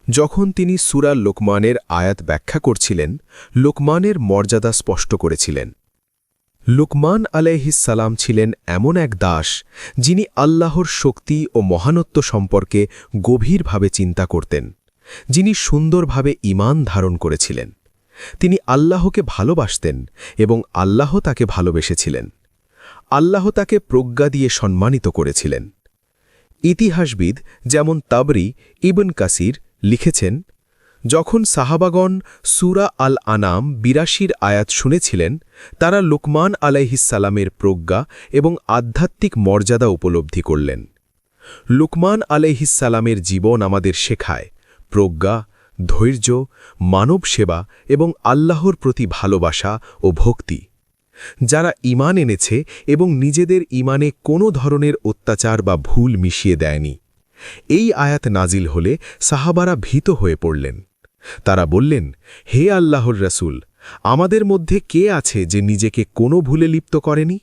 যখন তিনি সূরা লোকমানের আয়াত ব্যাখ্যা করছিলেন, লোকমানের মর্যাদা স্পষ্ট করেছিলেন। লোকমান আলাইহিসসালাম ছিলেন এমন এক দাস যিনি আল্লাহর শক্তি ও মহানত্ব সম্পর্কে গভীরভাবে চিন্তা করতেন, যিনি সুন্দরভাবে ঈমান ধারণ করেছিলেন। তিনি আল্লাহকে ভালোবাসতেন এবং আল্লাহ তাকে ভালোবেসেছিলেন। আল্লাহ তাকে প্রজ্ঞা দিয়ে সম্মানিত করেছিলেন। ইতিহাসবিদ যেমন তাবরি, ইবন কাসির লিখেছেন, যখন সাহাবাগণ সূরা আল আনাম ৮২ আয়াত শুনেছিলেন, তারা লুকমান আলাইহিসসালামের প্রজ্ঞা এবং আধ্যাত্মিক মর্যাদা উপলব্ধি করলেন। লুকমান আলাইহিসসালামের জীবন আমাদের শেখায় প্রজ্ঞা, ধৈর্য, মানব সেবা এবং আল্লাহর প্রতি ভালোবাসা ও ভক্তি। যারা ঈমান এনেছে এবং নিজেদের ঈমানে কোনো ধরনের অত্যাচার বা ভুল মিশিয়ে দেয়নি। এই আয়াত নাজিল হলে সাহাবারা ভীত হয়ে পড়লেন। তারা বললেন, হে আল্লাহর রাসূল, আমাদের মধ্যে কে আছে যে নিজেকে কোনো ভুলে লিপ্ত করেনি?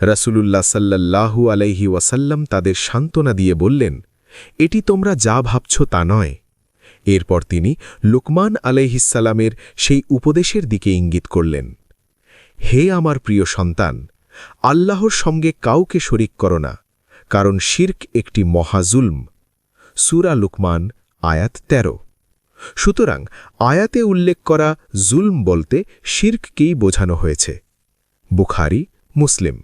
রাসূলুল্লাহ সাল্লাল্লাহু আলাইহি ওয়াসাল্লাম তাদের সান্ত্বনা দিয়ে বললেন, এটি তোমরা যা ভাবছ তা নয়। এরপর তিনি লুকমান আলাইহিসসালামের সেই উপদেশের দিকে ইঙ্গিত করলেন, হে আমার প্রিয় সন্তান, আল্লাহর সঙ্গে কাউকে শরিক করো না, কারণ শিরক একটি মহাজুলম। সূরা লুকমান আয়াত ১৩। সুতরাং আয়াতে উল্লেখ করা জুলম বলতে শিরককেই বোঝানো হয়েছে। বুখারী, মুসলিম।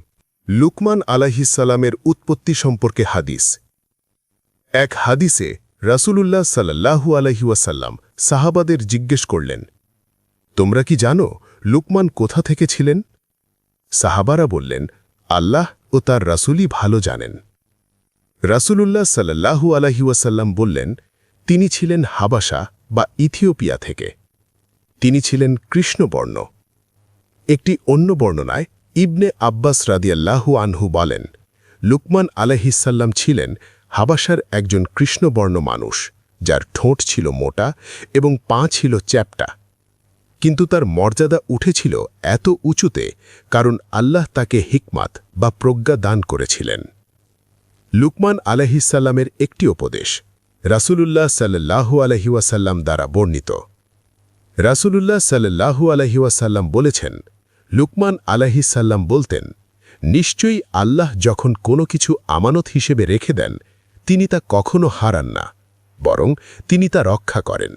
লুকমান আলাইহিসসালামের উৎপত্তি সম্পর্কে হাদিস। এক হাদিসে রাসূলুল্লাহ সাল্লাল্লাহু আলাইহি ওয়াসাল্লাম সাহাবাদের জিজ্ঞেস করলেন, তোমরা কি জানো লুকমান কোথা থেকে ছিলেন? সাহাবারা বললেন, আল্লাহ ও তার রাসূলই ভালো জানেন। রাসূলুল্লাহ সাল্লাল্লাহু আলাইহি ওয়াসাল্লাম বললেন, তিনি ছিলেন হাবাসা বা ইথিওপিয়া থেকে। তিনি ছিলেন কৃষ্ণবর্ণ। একটি অন্য বর্ণনায় ইবনে আব্বাস রাদিয়াল্লাহু আনহু বলেন, লুকমান আলাইহিসসালাম ছিলেন হাবাসার একজন কৃষ্ণবর্ণ মানুষ, যার ঠোঁট ছিল মোটা এবং পা ছিল চ্যাপ্টা। কিন্তু তার মর্যাদা উঠেছিল এত উঁচুতে কারণ আল্লাহ তাকে হিকমাত বা প্রজ্ঞা দান করেছিলেন। লুকমান আলাইহিসসালামের একটি উপদেশ রাসূলুল্লাহ সাল্লাল্লাহু আলাইহি ওয়াসাল্লাম দ্বারা বর্ণিত। রাসূলুল্লাহ সাল্লাল্লাহু আলাইহি ওয়াসাল্লাম বলেছেন, লুকমান আলাইহিসসালাম বলতেন, নিশ্চয়ই আল্লাহ যখন কোনো কিছু আমানত হিসেবে রেখে দেন তিনি তা কখনো হারান না, বরং তিনি তা রক্ষা করেন।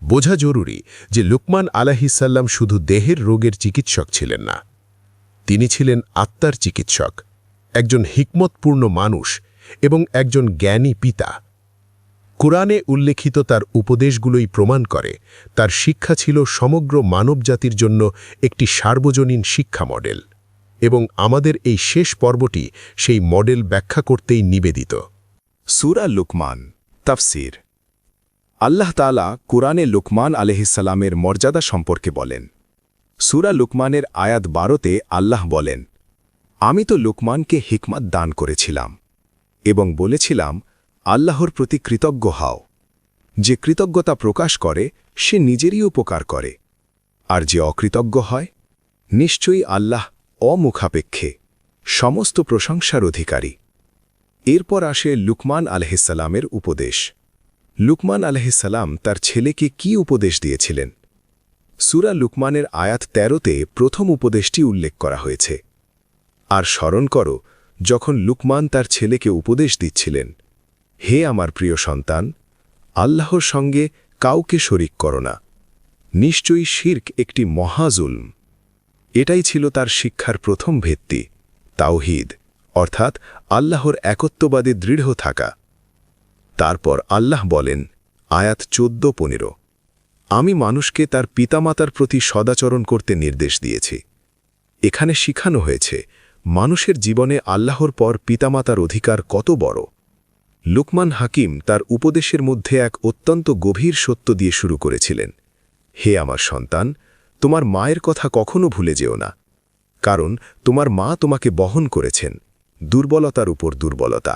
বোঝা জরুরি যে লুকমান আলাইহিসসালাম শুধু দেহের রোগের চিকিৎসক ছিলেন না, তিনি ছিলেন আত্মার চিকিৎসক, একজন হিকমতপূর্ণ মানুষ এবং একজন জ্ঞানী পিতা। কুরআনে উল্লেখিত তার উপদেশগুলোই প্রমাণ করে তার শিক্ষা ছিল সমগ্র মানবজাতির জন্য একটি সার্বজনীন শিক্ষা মডেল, এবং আমাদের এই শেষ পর্বটি সেই মডেল ব্যাখ্যা করতেই নিবেদিত। সূরা লুকমান তাফসীর। আল্লাহ তাআলা কুরআনে লুকমান আলাইহিসসালামের মর্যাদা সম্পর্কে বলেন। সূরা লুকমানের আয়াত 12তে আল্লাহ বলেন, আমি তো লুকমানকে হিকমত দান করেছিলাম এবং বলেছিলাম, আল্লাহর প্রতি কৃতজ্ঞ হও। যে কৃতজ্ঞতা প্রকাশ করে সে নিজেরই উপকার করে, আর যে অকৃতজ্ঞ হয় নিশ্চয়ই আল্লাহ অমুখাপেক্ষে সমস্ত প্রশংসার অধিকারী। এরপর আসে লুকমান আলাইহিসসালামের উপদেশ। লুকমান আলাইহিসসালাম তার ছেলেকে কি উপদেশ দিয়েছিলেন? সূরা লুকমানের আয়াত 13তে প্রথম উপদেশটি উল্লেখ করা হয়েছে। আর স্মরণ করো যখন লুকমান তার ছেলেকে উপদেশ দিচ্ছিলেন, হে আমার প্রিয় সন্তান, আল্লাহর সঙ্গে কাউকে শরিক করো না, নিশ্চয়ই শিরক একটি মহাজুলম। এটাই ছিল তার শিক্ষার প্রথম ভিত্তি, তাওহীদ অর্থাৎ আল্লাহর একত্ববাদে দৃঢ় থাকা। তারপর আল্লাহ বলেন, আয়াত 14-15, আমি মানুষকে তার পিতামাতার প্রতি সদাচরণ করতে নির্দেশ দিয়েছি। এখানে শিখানো হয়েছে মানুষের জীবনে আল্লাহর পর পিতামাতার অধিকার কত বড়। লুকমান হাকিম তার উপদেশের মধ্যে এক অত্যন্ত গভীর সত্য দিয়ে শুরু করেছিলেন, হে আমার সন্তান, তোমার মায়ের কথা কখনো ভুলে যেও না, কারণ তোমার মা তোমাকে বহন করেছেন দুর্বলতার উপর দুর্বলতা,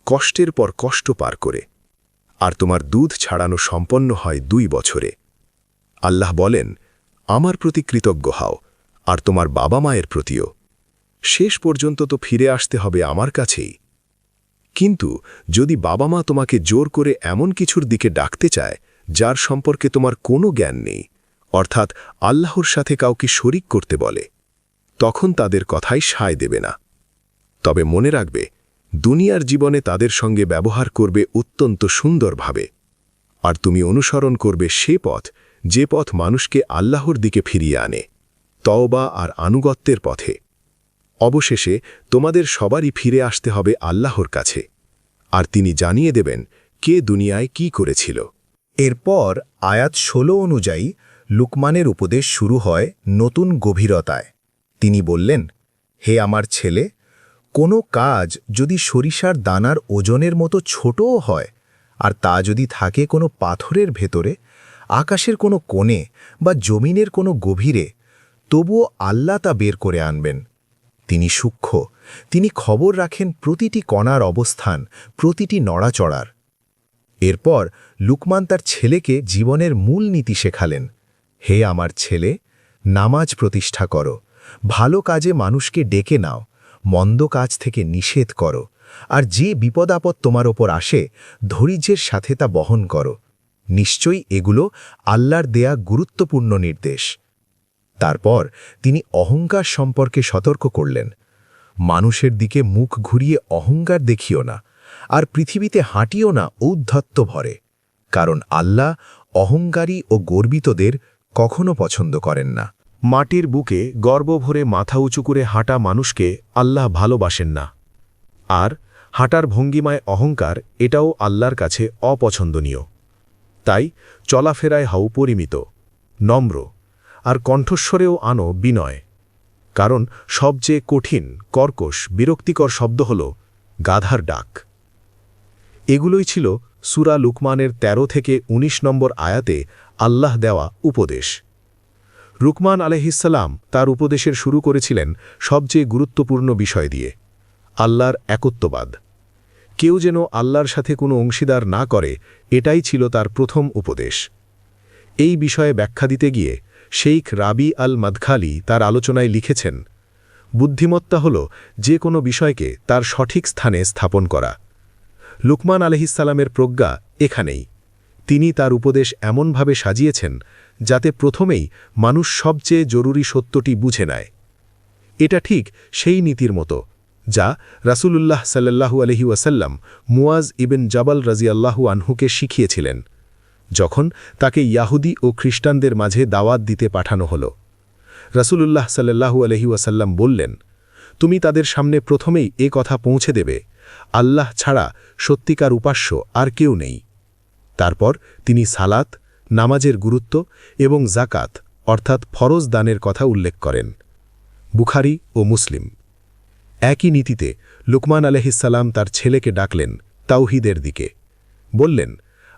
কষ্টের পর কষ্ট পার করে, আর তোমার দুধ ছাড়ানো সম্পন্ন হয় 2 বছরে। আল্লাহ বলেন, আমার প্রতি কৃতজ্ঞ হও, আর তোমার বাবা মায়ের প্রতিও। শেষ পর্যন্ত তো ফিরে আসতে হবে আমার কাছেই। কিন্তু যদি বাবা মা তোমাকে জোর করে এমন কিছুর দিকে ডাকতে চায় যার সম্পর্কে তোমার কোনো জ্ঞান নেই, অর্থাৎ আল্লাহর সাথে কাউকে শরিক করতে বলে, তখন তাদের কথাই সায় দেবে না। তবে মনে রাখবে, দুনিয়ার জীবনে তাদের সঙ্গে ব্যবহার করবে অত্যন্ত সুন্দরভাবে, আর তুমি অনুসরণ করবে সে পথ যে পথ মানুষকে আল্লাহর দিকে ফিরিয়ে আনে, তওবা আর আনুগত্যের পথে। অবশেষে তোমাদের সবারই ফিরে আসতে হবে আল্লাহর কাছে, আর তিনি জানিয়ে দেবেন কে দুনিয়ায় কি করেছিল। এরপর আয়াত 16 অনুযায়ী লুকমানের উপদেশ শুরু হয় নতুন গভীরতায়। তিনি বললেন, হে আমার ছেলে, কোনো কাজ যদি সরিষার দানার ওজনের মতো ছোটও হয়, আর তা যদি থাকে কোনো পাথরের ভেতরে, আকাশের কোনো কোণে বা জমিনের কোনো গভীরে, তবুও আল্লাহ তা বের করে আনবেন। তিনি সূক্ষ্ম, তিনি খবর রাখেন প্রতিটি কণার অবস্থান, প্রতিটি নড়াচড়ার। এরপর লুকমান তার ছেলেকে জীবনের মূল নীতি শেখালেন, হে আমার ছেলে, নামাজ প্রতিষ্ঠা করো, ভালো কাজে মানুষকে ডেকে নাও, মন্দ কাজ থেকে নিষেধ করো, আর যে বিপদাপদ তোমার ওপর আসে ধৈর্যের সাথে তা বহন করো। নিশ্চয়ই এগুলো আল্লাহর দেয়া গুরুত্বপূর্ণ নির্দেশ। তারপর তিনি অহংকার সম্পর্কে সতর্ক করলেন, মানুষের দিকে মুখ ঘুরিয়ে অহংকার দেখিও না, আর পৃথিবীতে হাঁটিও না ঔদ্ধত্য ভরে, কারণ আল্লাহ অহংকারী ও গর্বিতদের কখনো পছন্দ করেন না। মাটির বুকে গর্ব ভরে মাথা উঁচু করে হাঁটা মানুষকে আল্লাহ ভালোবাসেন না, আর হাঁটার ভঙ্গিমায় অহংকার এটাও আল্লাহর কাছে অপছন্দনীয়। তাই চলাফেরায় হও পরিমিত, নম্র, আর কণ্ঠস্বরেও আনো বিনয়, কারণ সবচেয়ে কঠিন, কর্কশ, বিরক্তিকর শব্দ হল গাধার ডাক। এগুলোই ছিল সূরা লুকমানের 13 থেকে 19 নম্বর আয়াতে আল্লাহ দেওয়া উপদেশ। লুকমান আলাইহিসসালাম তার উপদেশের শুরু করেছিলেন সবচেয়ে গুরুত্বপূর্ণ বিষয় দিয়ে, আল্লাহর একত্ববাদ। কেউ যেন আল্লাহর সাথে কোনো অংশীদার না করে, এটাই ছিল তার প্রথম উপদেশ। এই বিষয়ে ব্যাখ্যা দিতে গিয়ে শেইখ রাবি আল মাদখালি তার আলোচনায় লিখেছেন, বুদ্ধিমত্তা হল যে কোনো বিষয়কে তার সঠিক স্থানে স্থাপন করা। লুকমান আলাইহিসসালামের প্রজ্ঞা এখানেই। তিনি তার উপদেশ এমনভাবে সাজিয়েছেন যাতে প্রথমেই মানুষ সবচেয়ে জরুরি সত্যটি বুঝে নেয়। এটা ঠিক সেই নীতির মতো যা রাসূলুল্লাহ সাল্লাল্লাহু আলাইহি ওয়াসাল্লাম মুয়াজ ইবন জাবাল রাদিয়াল্লাহু আনহুকে শিখিয়েছিলেন যখন তাকে ইয়াহুদি ও খ্রিস্টানদের মাঝে দাওয়াত দিতে পাঠানো হলো। রাসূলুল্লাহ সাল্লাল্লাহু আলাইহি ওয়াসাল্লাম বললেন, তুমি তাদের সামনে প্রথমেই এ কথা পৌঁছে দেবে, আল্লাহ ছাড়া সত্যিকার উপাস্য আর কেউ নেই। তারপর তিনি সালাত, নামাজের গুরুত্ব এবং জাকাত অর্থাৎ ফরজ দানের কথা উল্লেখ করেন। বুখারী ও মুসলিম। একই নীতিতে লুকমান আলাইহিসসালাম তার ছেলেকে ডাকলেন তাওহীদের দিকে। বললেন,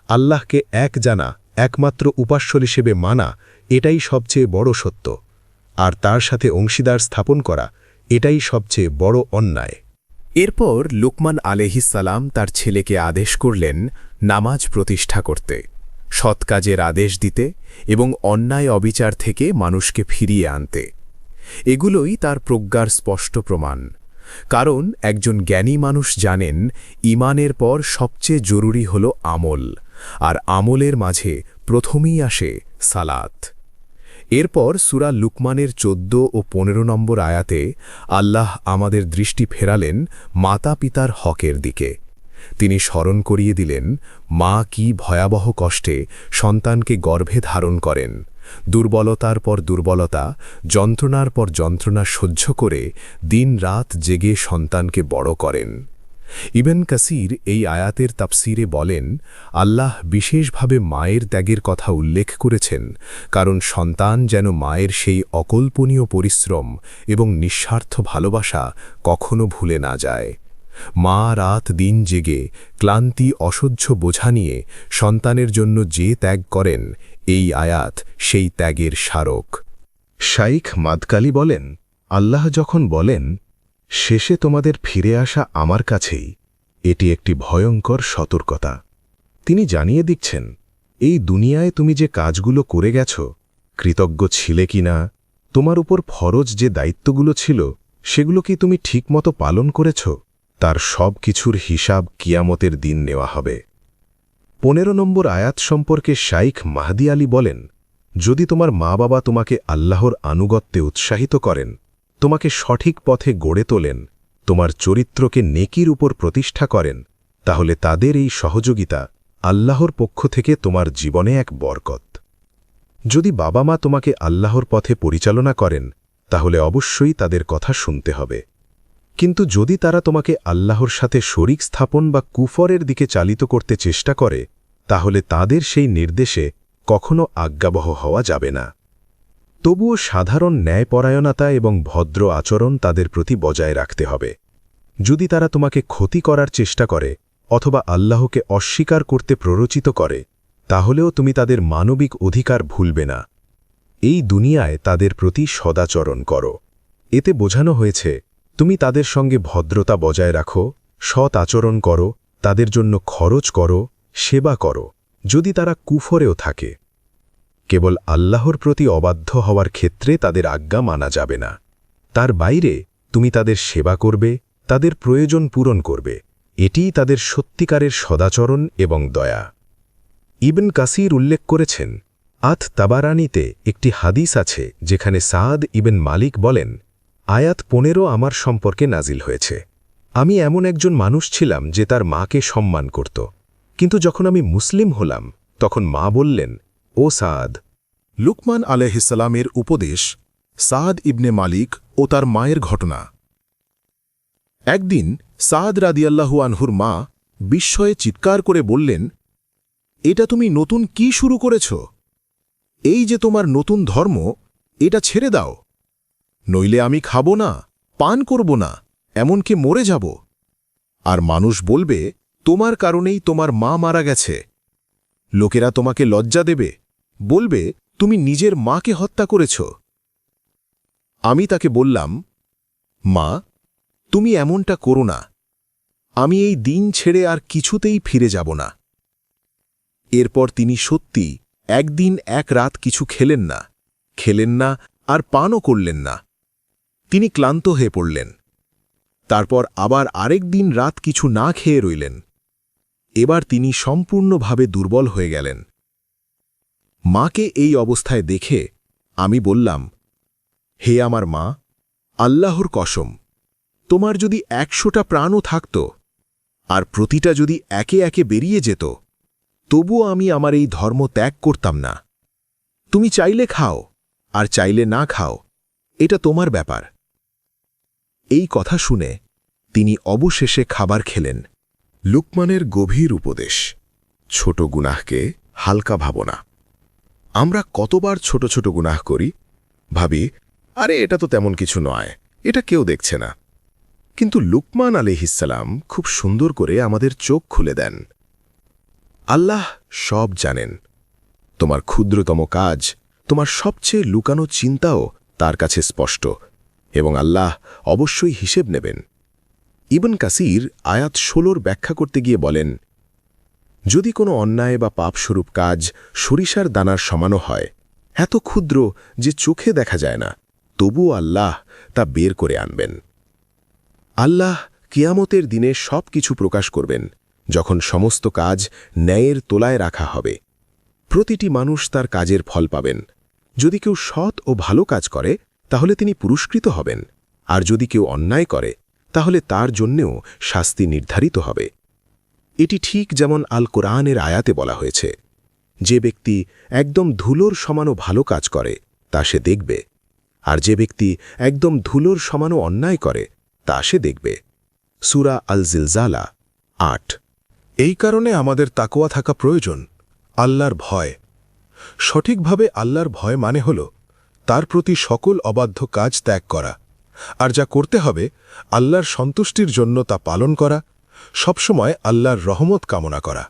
আল্লাহকে এক জানা, একমাত্র উপাস্য হিসেবে মানা, এটাই সবচেয়ে বড় সত্য, আর তার সাথে অংশীদার স্থাপন করা এটাই সবচেয়ে বড় অন্যায়। এরপর লুকমান আলাইহিসসালাম তার ছেলেকে আদেশ করলেন নামাজ প্রতিষ্ঠা করতে, সৎ কাজের আদেশ দিতে এবং অন্যায় অবিচার থেকে মানুষকে ফিরিয়ে আনতে। এগুলোই তার প্রজ্ঞার স্পষ্ট প্রমাণ। কারণ একজন জ্ঞানী মানুষ জানেন ঈমানের পর সবচেয়ে জরুরি হল আমল, আর আমলের মাঝে প্রথমেই আসে সালাত। এরপর সূরা লুকমানের 14 ও 15 নম্বর আয়াতে আল্লাহ আমাদের দৃষ্টি ফেরালেন মাতা পিতার হকের দিকে। তিনি স্মরণ করিয়ে দিলেন মা কি ভয়াবহ কষ্টে সন্তানকে গর্ভে ধারণ করেন, দুর্বলতার পর দুর্বলতা, যন্ত্রণার পর যন্ত্রণা সহ্য করে দিন রাত জেগে সন্তানকে বড় করেন। ইবন কাসির এই আয়াতের তাফসিরে বলেন, আল্লাহ বিশেষভাবে মায়ের ত্যাগের কথা উল্লেখ করেছেন কারণ সন্তান যেন মায়ের সেই অকল্পনীয় পরিশ্রম এবং নিঃস্বার্থ ভালোবাসা কখনো ভুলে না যায়। মা রাত দিন জেগে ক্লান্তি অসহ্য বোঝা নিয়ে সন্তানের জন্য যে ত্যাগ করেন, এই আয়াত সেই ত্যাগের স্মারক। শাইখ মাদকালি বলেন, আল্লাহ যখন বলেন, শেষে তোমাদের ফিরে আসা আমার কাছেই, এটি একটি ভয়ঙ্কর সতর্কতা। তিনি জানিয়ে দিচ্ছেন, এই দুনিয়ায় তুমি যে কাজগুলো করে গেছ, কৃতজ্ঞ ছিলে কিনা, তোমার উপর ফরজ যে দায়িত্বগুলো ছিল সেগুলো কি তুমি ঠিকমতো পালন করেছ, তার সব কিছুর হিসাব কিয়ামতের দিন নেওয়া হবে। 15 নম্বর আয়াত সম্পর্কে শাইখ মাহদি আলী বলেন, যদি তোমার মা বাবা তোমাকে আল্লাহর আনুগত্যে উৎসাহিত করেন, তোমাকে সঠিক পথে গড়ে তোলেন, তোমার চরিত্রকে নেকির উপর প্রতিষ্ঠা করেন, তাহলে তাদের এই সহযোগিতা আল্লাহর পক্ষ থেকে তোমার জীবনে এক বরকত। যদি বাবা মা তোমাকে আল্লাহর পথে পরিচালনা করেন, তাহলে অবশ্যই তাদের কথা শুনতে হবে। কিন্তু যদি তারা তোমাকে আল্লাহর সাথে শরিক স্থাপন বা কুফরের দিকে চালিত করতে চেষ্টা করে, তাহলে তাদের সেই নির্দেশে কখনো আজ্ঞাবহ হওয়া যাবে না। তবুও সাধারণ ন্যায়পরায়ণতা এবং ভদ্র আচরণ তাদের প্রতি বজায় রাখতে হবে। যদি তারা তোমাকে ক্ষতি করার চেষ্টা করে অথবা আল্লাহকে অস্বীকার করতে প্ররোচিত করে, তাহলেও তুমি তাদের মানবিক অধিকার ভুলবে না। এই দুনিয়ায় তাদের প্রতি সদাচরণ করো। এতে বোঝানো হয়েছে, তুমি তাদের সঙ্গে ভদ্রতা বজায় রাখো, সৎ আচরণ করো, তাদের জন্য খরচ করো, সেবা করো, যদি তারা কুফরেও থাকে। কেবল আল্লাহর প্রতি অবাধ্য হওয়ার ক্ষেত্রে তাদের আজ্ঞা মানা যাবে না। তার বাইরে তুমি তাদের সেবা করবে, তাদের প্রয়োজন পূরণ করবে, এটিই তাদের সত্যিকারের সদাচরণ এবং দয়া। ইবন কাসির উল্লেখ করেছেন, আত তাবারানিতে একটি হাদিস আছে যেখানে সাদ ইবন মালিক বলেন, আয়াত 15 আমার সম্পর্কে নাজিল হয়েছে। আমি এমন একজন মানুষ ছিলাম যে তার মাকে সম্মান করত, কিন্তু যখন আমি মুসলিম হলাম তখন মা বললেন, ও সাদ। লুকমান আলাইহিসসালামের উপদেশ, সাদ ইবনে মালিক ও তার মায়ের ঘটনা। একদিন সাদ রাদিয়াল্লাহু আনহুর মা বিস্ময়ে চিৎকার করে বললেন, এটা তুমি নতুন কি শুরু করেছ? এই যে তোমার নতুন ধর্ম, এটা ছেড়ে দাও, নইলে আমি খাব না, পান করব না, এমনকি মরে যাব। আর মানুষ বলবে, তোমার কারণেই তোমার মা মারা গেছে। লোকেরা তোমাকে লজ্জা দেবে, বলবে তুমি নিজের মাকে হত্যা করেছ। আমি তাকে বললাম, মা, তুমি এমনটা করো না। আমি এই দিন ছেড়ে আর কিছুতেই ফিরে যাব না। এরপর তিনি সত্যি একদিন এক রাত কিছু খেলেন না আর পানও করলেন না। তিনি ক্লান্ত হয়ে পড়লেন। তারপর আবার আরেক দিন রাত কিছু না খেয়ে রইলেন। এবার তিনি সম্পূর্ণভাবে দুর্বল হয়ে গেলেন। মাকে এই অবস্থায় দেখে আমি বললাম, হে আমার মা, আল্লাহর কসম, তোমার যদি ১০০টা প্রাণও থাকত আর প্রতিটা যদি একে একে বেরিয়ে যেত, তবুও আমি আমার এই ধর্ম ত্যাগ করতাম না। তুমি চাইলে খাও আর চাইলে না খাও, এটা তোমার ব্যাপার। এই কথা শুনে তিনি অবশেষে খাবার খেলেন। লুকমানের গভীর উপদেশ, ছোট গুনাহকে হালকা ভাবো না। আমরা কতবার ছোট ছোট গুনাহ করি, ভাবি আরে এটা তো তেমন কিছু নয়, এটা কেউ দেখছে না। কিন্তু লুকমান আলাইহিসসালাম খুব সুন্দর করে আমাদের চোখ খুলে দেন। আল্লাহ সব জানেন। তোমার ক্ষুদ্রতম কাজ, তোমার সবচেয়ে লুকানো চিন্তাও তার কাছে স্পষ্ট, এবং আল্লাহ অবশ্যই হিসেব নেবেন। ইবন কাসির আয়াত ১৬ ব্যাখ্যা করতে গিয়ে বলেন, যদি কোনো অন্যায় বা পাপস্বরূপ কাজ সরিষার দানার সমানও হয়, এত ক্ষুদ্র যে চোখে দেখা যায় না, তবুও আল্লাহ তা বের করে আনবেন। আল্লাহ কিয়ামতের দিনে সব কিছু প্রকাশ করবেন, যখন সমস্ত কাজ ন্যায়ের তোলায় রাখা হবে। প্রতিটি মানুষ তার কাজের ফল পাবেন। যদি কেউ সৎ ও ভালো কাজ করে, তাহলে তিনি পুরস্কৃত হবেন, আর যদি কেউ অন্যায় করে, তাহলে তার জন্যেও শাস্তি নির্ধারিত হবে। এটি ঠিক যেমন আল কোরআনের আয়াতে বলা হয়েছে, যে ব্যক্তি একদম ধুলোর সমানও ভালো কাজ করে তা সে দেখবে, আর যে ব্যক্তি একদম ধুলোর সমানও অন্যায় করে তা সে দেখবে। সূরা আল জিলজালা ৮। এই কারণে আমাদের তাকওয়া থাকা প্রয়োজন, আল্লাহর ভয়। সঠিকভাবে আল্লাহর ভয় মানে হল তার প্রতি সকল অবাধ্য কাজ ত্যাগ করা, আর যা করতে হবে আল্লাহর সন্তুষ্টির জন্য তা পালন করা, সবসময় আল্লাহর রহমত কামনা করা।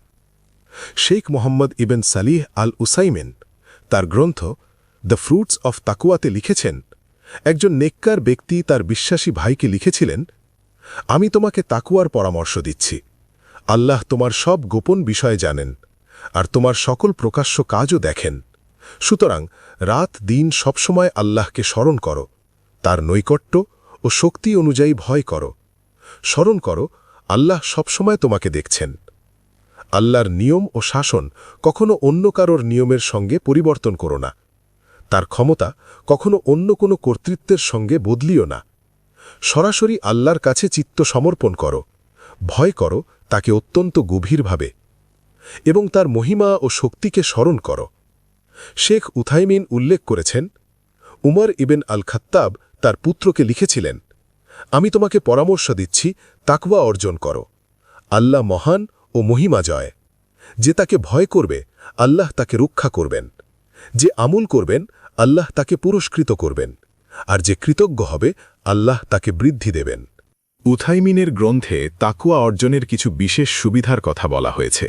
শেখ মোহাম্মদ ইবেন সালিহ আল উসাইমেন তার গ্রন্থ দ্য ফ্রুটস অফ তাকুয়াতে লিখেছেন, একজন নেককার ব্যক্তি তার বিশ্বাসী ভাইকে লিখেছিলেন, আমি তোমাকে তাকুয়ার পরামর্শ দিচ্ছি। আল্লাহ তোমার সব গোপন বিষয় জানেন, আর তোমার সকল প্রকাশ্য কাজও দেখেন। সুতরাং রাত দিন সবসময় আল্লাহকে স্মরণ করো, তার নৈকট্য ও শক্তি অনুযায়ী ভয় করো। স্মরণ করো, আল্লাহ সবসময় তোমাকে দেখছেন। আল্লাহর নিয়ম ও শাসন কখনো অন্য কারোর নিয়মের সঙ্গে পরিবর্তন করো না। তার ক্ষমতা কখনো অন্য কোনো কর্তৃত্বের সঙ্গে বদলিও না। সরাসরি আল্লাহর কাছে চিত্ত সমর্পণ করো, ভয় করো তাকে অত্যন্ত গভীরভাবে, এবং তার মহিমা ও শক্তিকে স্মরণ করো। শেখ উথাইমিন উল্লেখ করেছেন, উমর ইবেন আল খাত্তাব তার পুত্রকে লিখেছিলেন, আমি তোমাকে পরামর্শ দিচ্ছি তাকওয়া অর্জন করো। আল্লাহ মহান ও মহিমাজয়। যে তাকে ভয় করবে, আল্লাহ তাকে রক্ষা করবেন। যে আমল করবেন, আল্লাহ তাকে পুরস্কৃত করবেন, আর যে কৃতজ্ঞ হবে, আল্লাহ তাকে বৃদ্ধি দেবেন। উথাইমিনের গ্রন্থে তাকওয়া অর্জনের কিছু বিশেষ সুবিধার কথা বলা হয়েছে।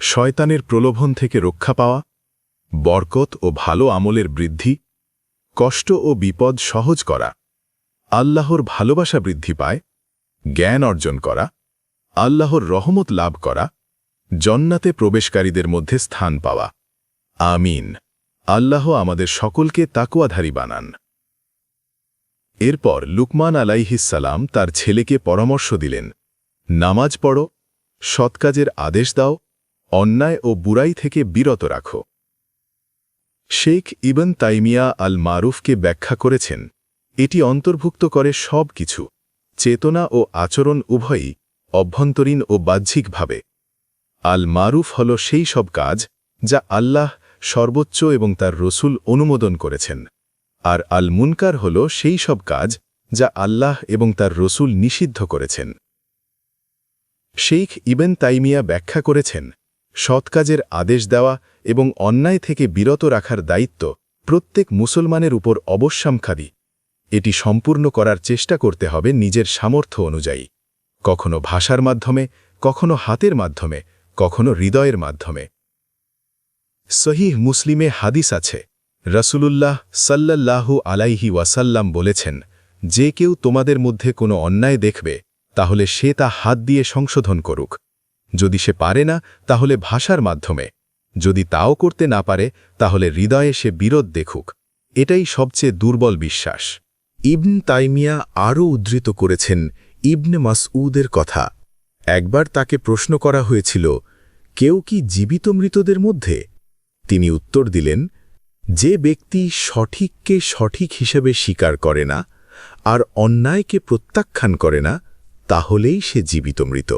শয়তানের প্রলোভন থেকে রক্ষা পাওয়া, বরকত ও ভালো আমলের বৃদ্ধি, কষ্ট ও বিপদ সহজ করা, আল্লাহর ভালোবাসা বৃদ্ধি পায়, জ্ঞান অর্জন করা, আল্লাহর রহমত লাভ করা, জান্নাতে প্রবেশকারীদের মধ্যে স্থান পাওয়া। আমিন। আল্লাহ আমাদের সকলকে তাকওয়াধারী বানান। এরপর লুকমান আলাইহিসসালাম তার ছেলেকে পরামর্শ দিলেন, নামাজ পড়ো, সৎ কাজের আদেশ দাও, অন্যায় ও বুরাই থেকে বিরত রাখো। শেখ ইবন তাইমিয়া আল মারুফকে ব্যাখ্যা করেছেন, এটি অন্তর্ভুক্ত করে সব কিছু, চেতনা ও আচরণ উভয়ই, অভ্যন্তরীণ ও বাহ্যিকভাবে। আল মারুফ হল সেই সব কাজ যা আল্লাহ সর্বোচ্চ এবং তার রসুল অনুমোদন করেছেন, আর আল মুনকার হল সেই সব কাজ যা আল্লাহ এবং তার রসুল নিষিদ্ধ করেছেন। শেখ ইবেন তাইমিয়া ব্যাখ্যা করেছেন, সৎ কাজের আদেশ দেওয়া এবং অন্যায় থেকে বিরত রাখার দায়িত্ব প্রত্যেক মুসলমানের উপর অবশ্যম্ভাবী। এটি সম্পূর্ণ করার চেষ্টা করতে হবে নিজের সামর্থ্য অনুযায়ী, কখনো ভাষার মাধ্যমে, কখনো হাতের মাধ্যমে, কখনো হৃদয়ের মাধ্যমে। সহিহ মুসলিমে হাদিস আছে, রাসূলুল্লাহ সাল্লাল্লাহু আলাইহি ওয়াসাল্লাম বলেছেন, যে কেউ তোমাদের মধ্যে কোনো অন্যায় দেখবে, তাহলে সে তা হাত দিয়ে সংশোধন করুক। যদি সে পারে না, তাহলে ভাষার মাধ্যমে। যদি তাও করতে না পারে, তাহলে হৃদয়ে সে বিরোধ দেখুক। এটাই সবচেয়ে দুর্বল বিশ্বাস। ইবন তাইমিয়া আরও উদ্ধৃত করেছেন ইবনে মাসউদের কথা। একবার তাকে প্রশ্ন করা হয়েছিল, কেউ কি জীবিত মৃতদের মধ্যে? তিনি উত্তর দিলেন, যে ব্যক্তি সঠিককে সঠিক হিসেবে স্বীকার করে না আর অন্যায়কে প্রত্যাখ্যান করে না, তাহলেই সে জীবিত মৃত।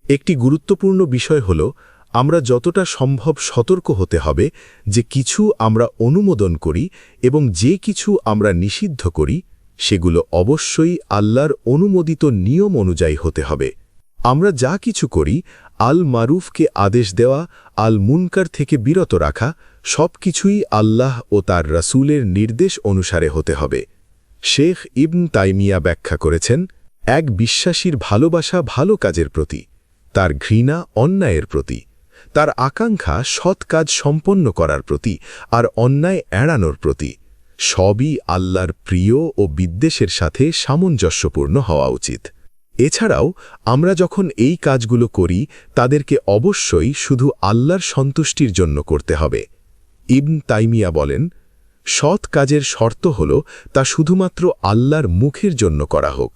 একটি গুরুত্বপূর্ণ বিষয় হল, আমরা যতটা সম্ভব সতর্ক হতে হবে যে কিছু আমরা অনুমোদন করি এবং যে কিছু আমরা নিষিদ্ধ করি সেগুলো অবশ্যই আল্লাহর অনুমোদিত নিয়ম অনুযায়ী হতে হবে। আমরা যা কিছু করি, আল মারুফকে আদেশ দেওয়া, আল মুনকার থেকে বিরত রাখা, সব কিছুই আল্লাহ ও তার রাসূলের নির্দেশ অনুসারে হতে হবে। শেখ ইবন তাইমিয়া ব্যাখ্যা করেছেন, এক বিশ্বাসীর ভালোবাসা ভালো কাজের প্রতি, তার ঘৃণা অন্যায়ের প্রতি, তার আকাঙ্ক্ষা সৎ কাজ সম্পন্ন করার প্রতি আর অন্যায় এড়ানোর প্রতি, সবই আল্লাহর প্রিয় ও বিদ্বেষের সাথে সামঞ্জস্যপূর্ণ হওয়া উচিত। এছাড়াও আমরা যখন এই কাজগুলো করি, তাদেরকে অবশ্যই শুধু আল্লাহর সন্তুষ্টির জন্য করতে হবে। ইবন তাইমিয়া বলেন, সৎ কাজের শর্ত হল তা শুধুমাত্র আল্লাহর মুখের জন্য করা হোক।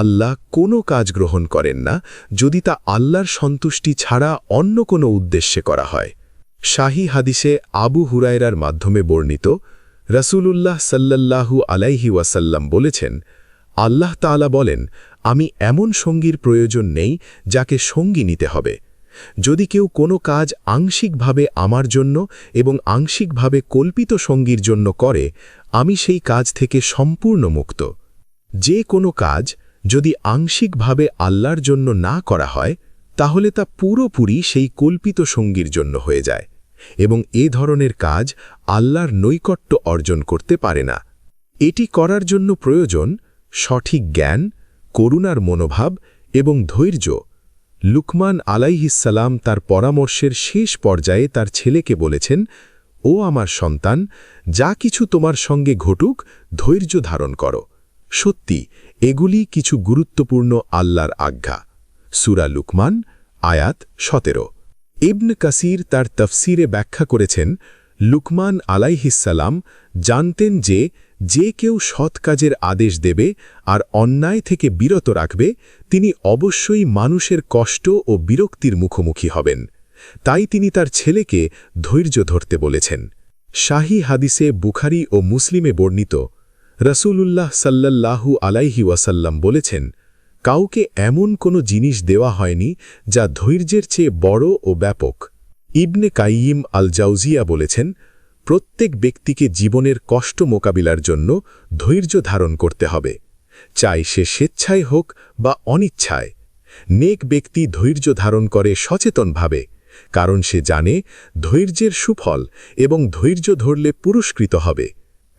আল্লাহ কোনো কাজ গ্রহণ করেন না যদি তা আল্লাহর সন্তুষ্টি ছাড়া অন্য কোনো উদ্দেশ্যে করা হয়। শাহী হাদিসে আবু হুরায়রার মাধ্যমে বর্ণিত, রাসূলুল্লাহ সাল্লাল্লাহু আলাইহি ওয়াসাল্লাম বলেছেন, আল্লাহ তাআলা বলেন, আমি এমন সঙ্গীর প্রয়োজন নেই যাকে সঙ্গী নিতে হবে। যদি কেউ কোনো কাজ আংশিকভাবে আমার জন্য এবং আংশিকভাবে কল্পিত সঙ্গীর জন্য করে, আমি সেই কাজ থেকে সম্পূর্ণ মুক্ত। যে কোনো কাজ যদি আংশিকভাবে আল্লাহর জন্য না করা হয়, তাহলে তা পুরোপুরি সেই কল্পিত সঙ্গীর জন্য হয়ে যায় এবং এ ধরনের কাজ আল্লাহর নৈকট্য অর্জন করতে পারে না। এটি করার জন্য প্রয়োজন সঠিক জ্ঞান, করুণার মনোভাব এবং ধৈর্য। লুকমান আলাইহিসসালাম তার পরামর্শের শেষ পর্যায়ে তার ছেলেকে বলেছেন, ও আমার সন্তান, যা কিছু তোমার সঙ্গে ঘটুক, ধৈর্য ধারণ করো। সত্যি এগুলি কিছু গুরুত্বপূর্ণ আল্লাহর আজ্ঞা। সূরা লুকমান, আয়াত 17। ইবন কাসির তার তফসিরে ব্যাখ্যা করেছেন, লুকমান আলাইহিসসালাম জানতেন যে যে কেউ সৎ কাজের আদেশ দেবে আর অন্যায় থেকে বিরত রাখবে, তিনি অবশ্যই মানুষের কষ্ট ও বিরক্তির মুখোমুখি হবেন। তাই তিনি তার ছেলেকে ধৈর্য ধরতে বলেছেন। শাহী হাদিসে বুখারী ও মুসলিমে বর্ণিত, রাসূলুল্লাহ সাল্লাল্লাহু আলাইহি ওয়াসাল্লাম বলেছেন, কাউকে এমন কোনো জিনিস দেওয়া হয়নি যা ধৈর্যের চেয়ে বড় ও ব্যাপক। ইবনে কাইয়িম আল জাউজিয়া বলেছেন, প্রত্যেক ব্যক্তিকে জীবনের কষ্ট মোকাবিলার জন্য ধৈর্য ধারণ করতে হবে, চাই সে স্বেচ্ছায় হোক বা অনিচ্ছায়। নেক ব্যক্তি ধৈর্য ধারণ করে সচেতনভাবে, কারণ সে জানে ধৈর্যের সুফল এবং ধৈর্য ধরলে পুরস্কৃত হবে,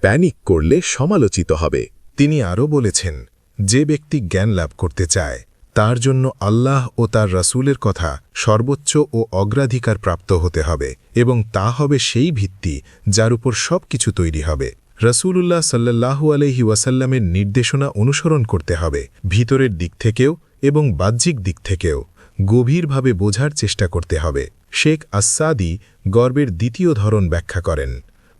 প্যানিক করলে সমালোচিত হবে। তিনি আরও বলেছেন, যে ব্যক্তি জ্ঞান লাভ করতে চায়, তার জন্য আল্লাহ ও তার রাসূলের কথা সর্বোচ্চ ও অগ্রাধিকার প্রাপ্ত হতে হবে এবং তা হবে সেই ভিত্তি যার উপর সব কিছু তৈরি হবে। রাসূলুল্লাহ সাল্লাল্লাহু আলাইহি ওয়াসাল্লামের নির্দেশনা অনুসরণ করতে হবে, ভিতরের দিক থেকেও এবং বাহ্যিক দিক থেকেও গভীরভাবে বোঝার চেষ্টা করতে হবে। শেখ আসাদি গর্বের দ্বিতীয় ধরন ব্যাখ্যা করেন,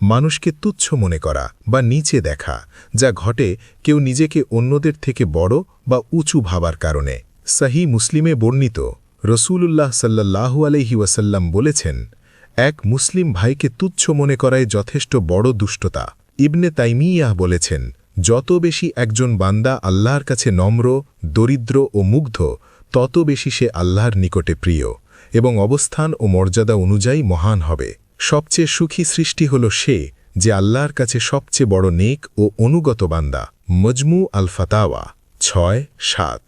মানুষকে তুচ্ছ মনে করা বা নিচে দেখা, যা ঘটে কেউ নিজেকে অন্যদের থেকে বড় বা উঁচু ভাবার কারণে। সহিহ মুসলিমে বর্ণিত, রাসূলুল্লাহ সাল্লাল্লাহু আলাইহি ওয়াসাল্লাম বলেছেন, এক মুসলিম ভাইকে তুচ্ছ মনে করাই যথেষ্ট বড় দুষ্টতা। ইবনে তাইমিয়াহ বলেছেন, যত বেশি একজন বান্দা আল্লাহর কাছে নম্র, দরিদ্র ও মুগ্ধ, তত বেশি সে আল্লাহর নিকটে প্রিয় এবং অবস্থান ও মর্যাদা অনুযায়ী মহান হবে। সবচেয়ে সুখী সৃষ্টি হল সে যে আল্লাহর কাছে সবচেয়ে বড় নেক ও অনুগত বান্দা। মজমু আল ফাতাওয়া 6-7।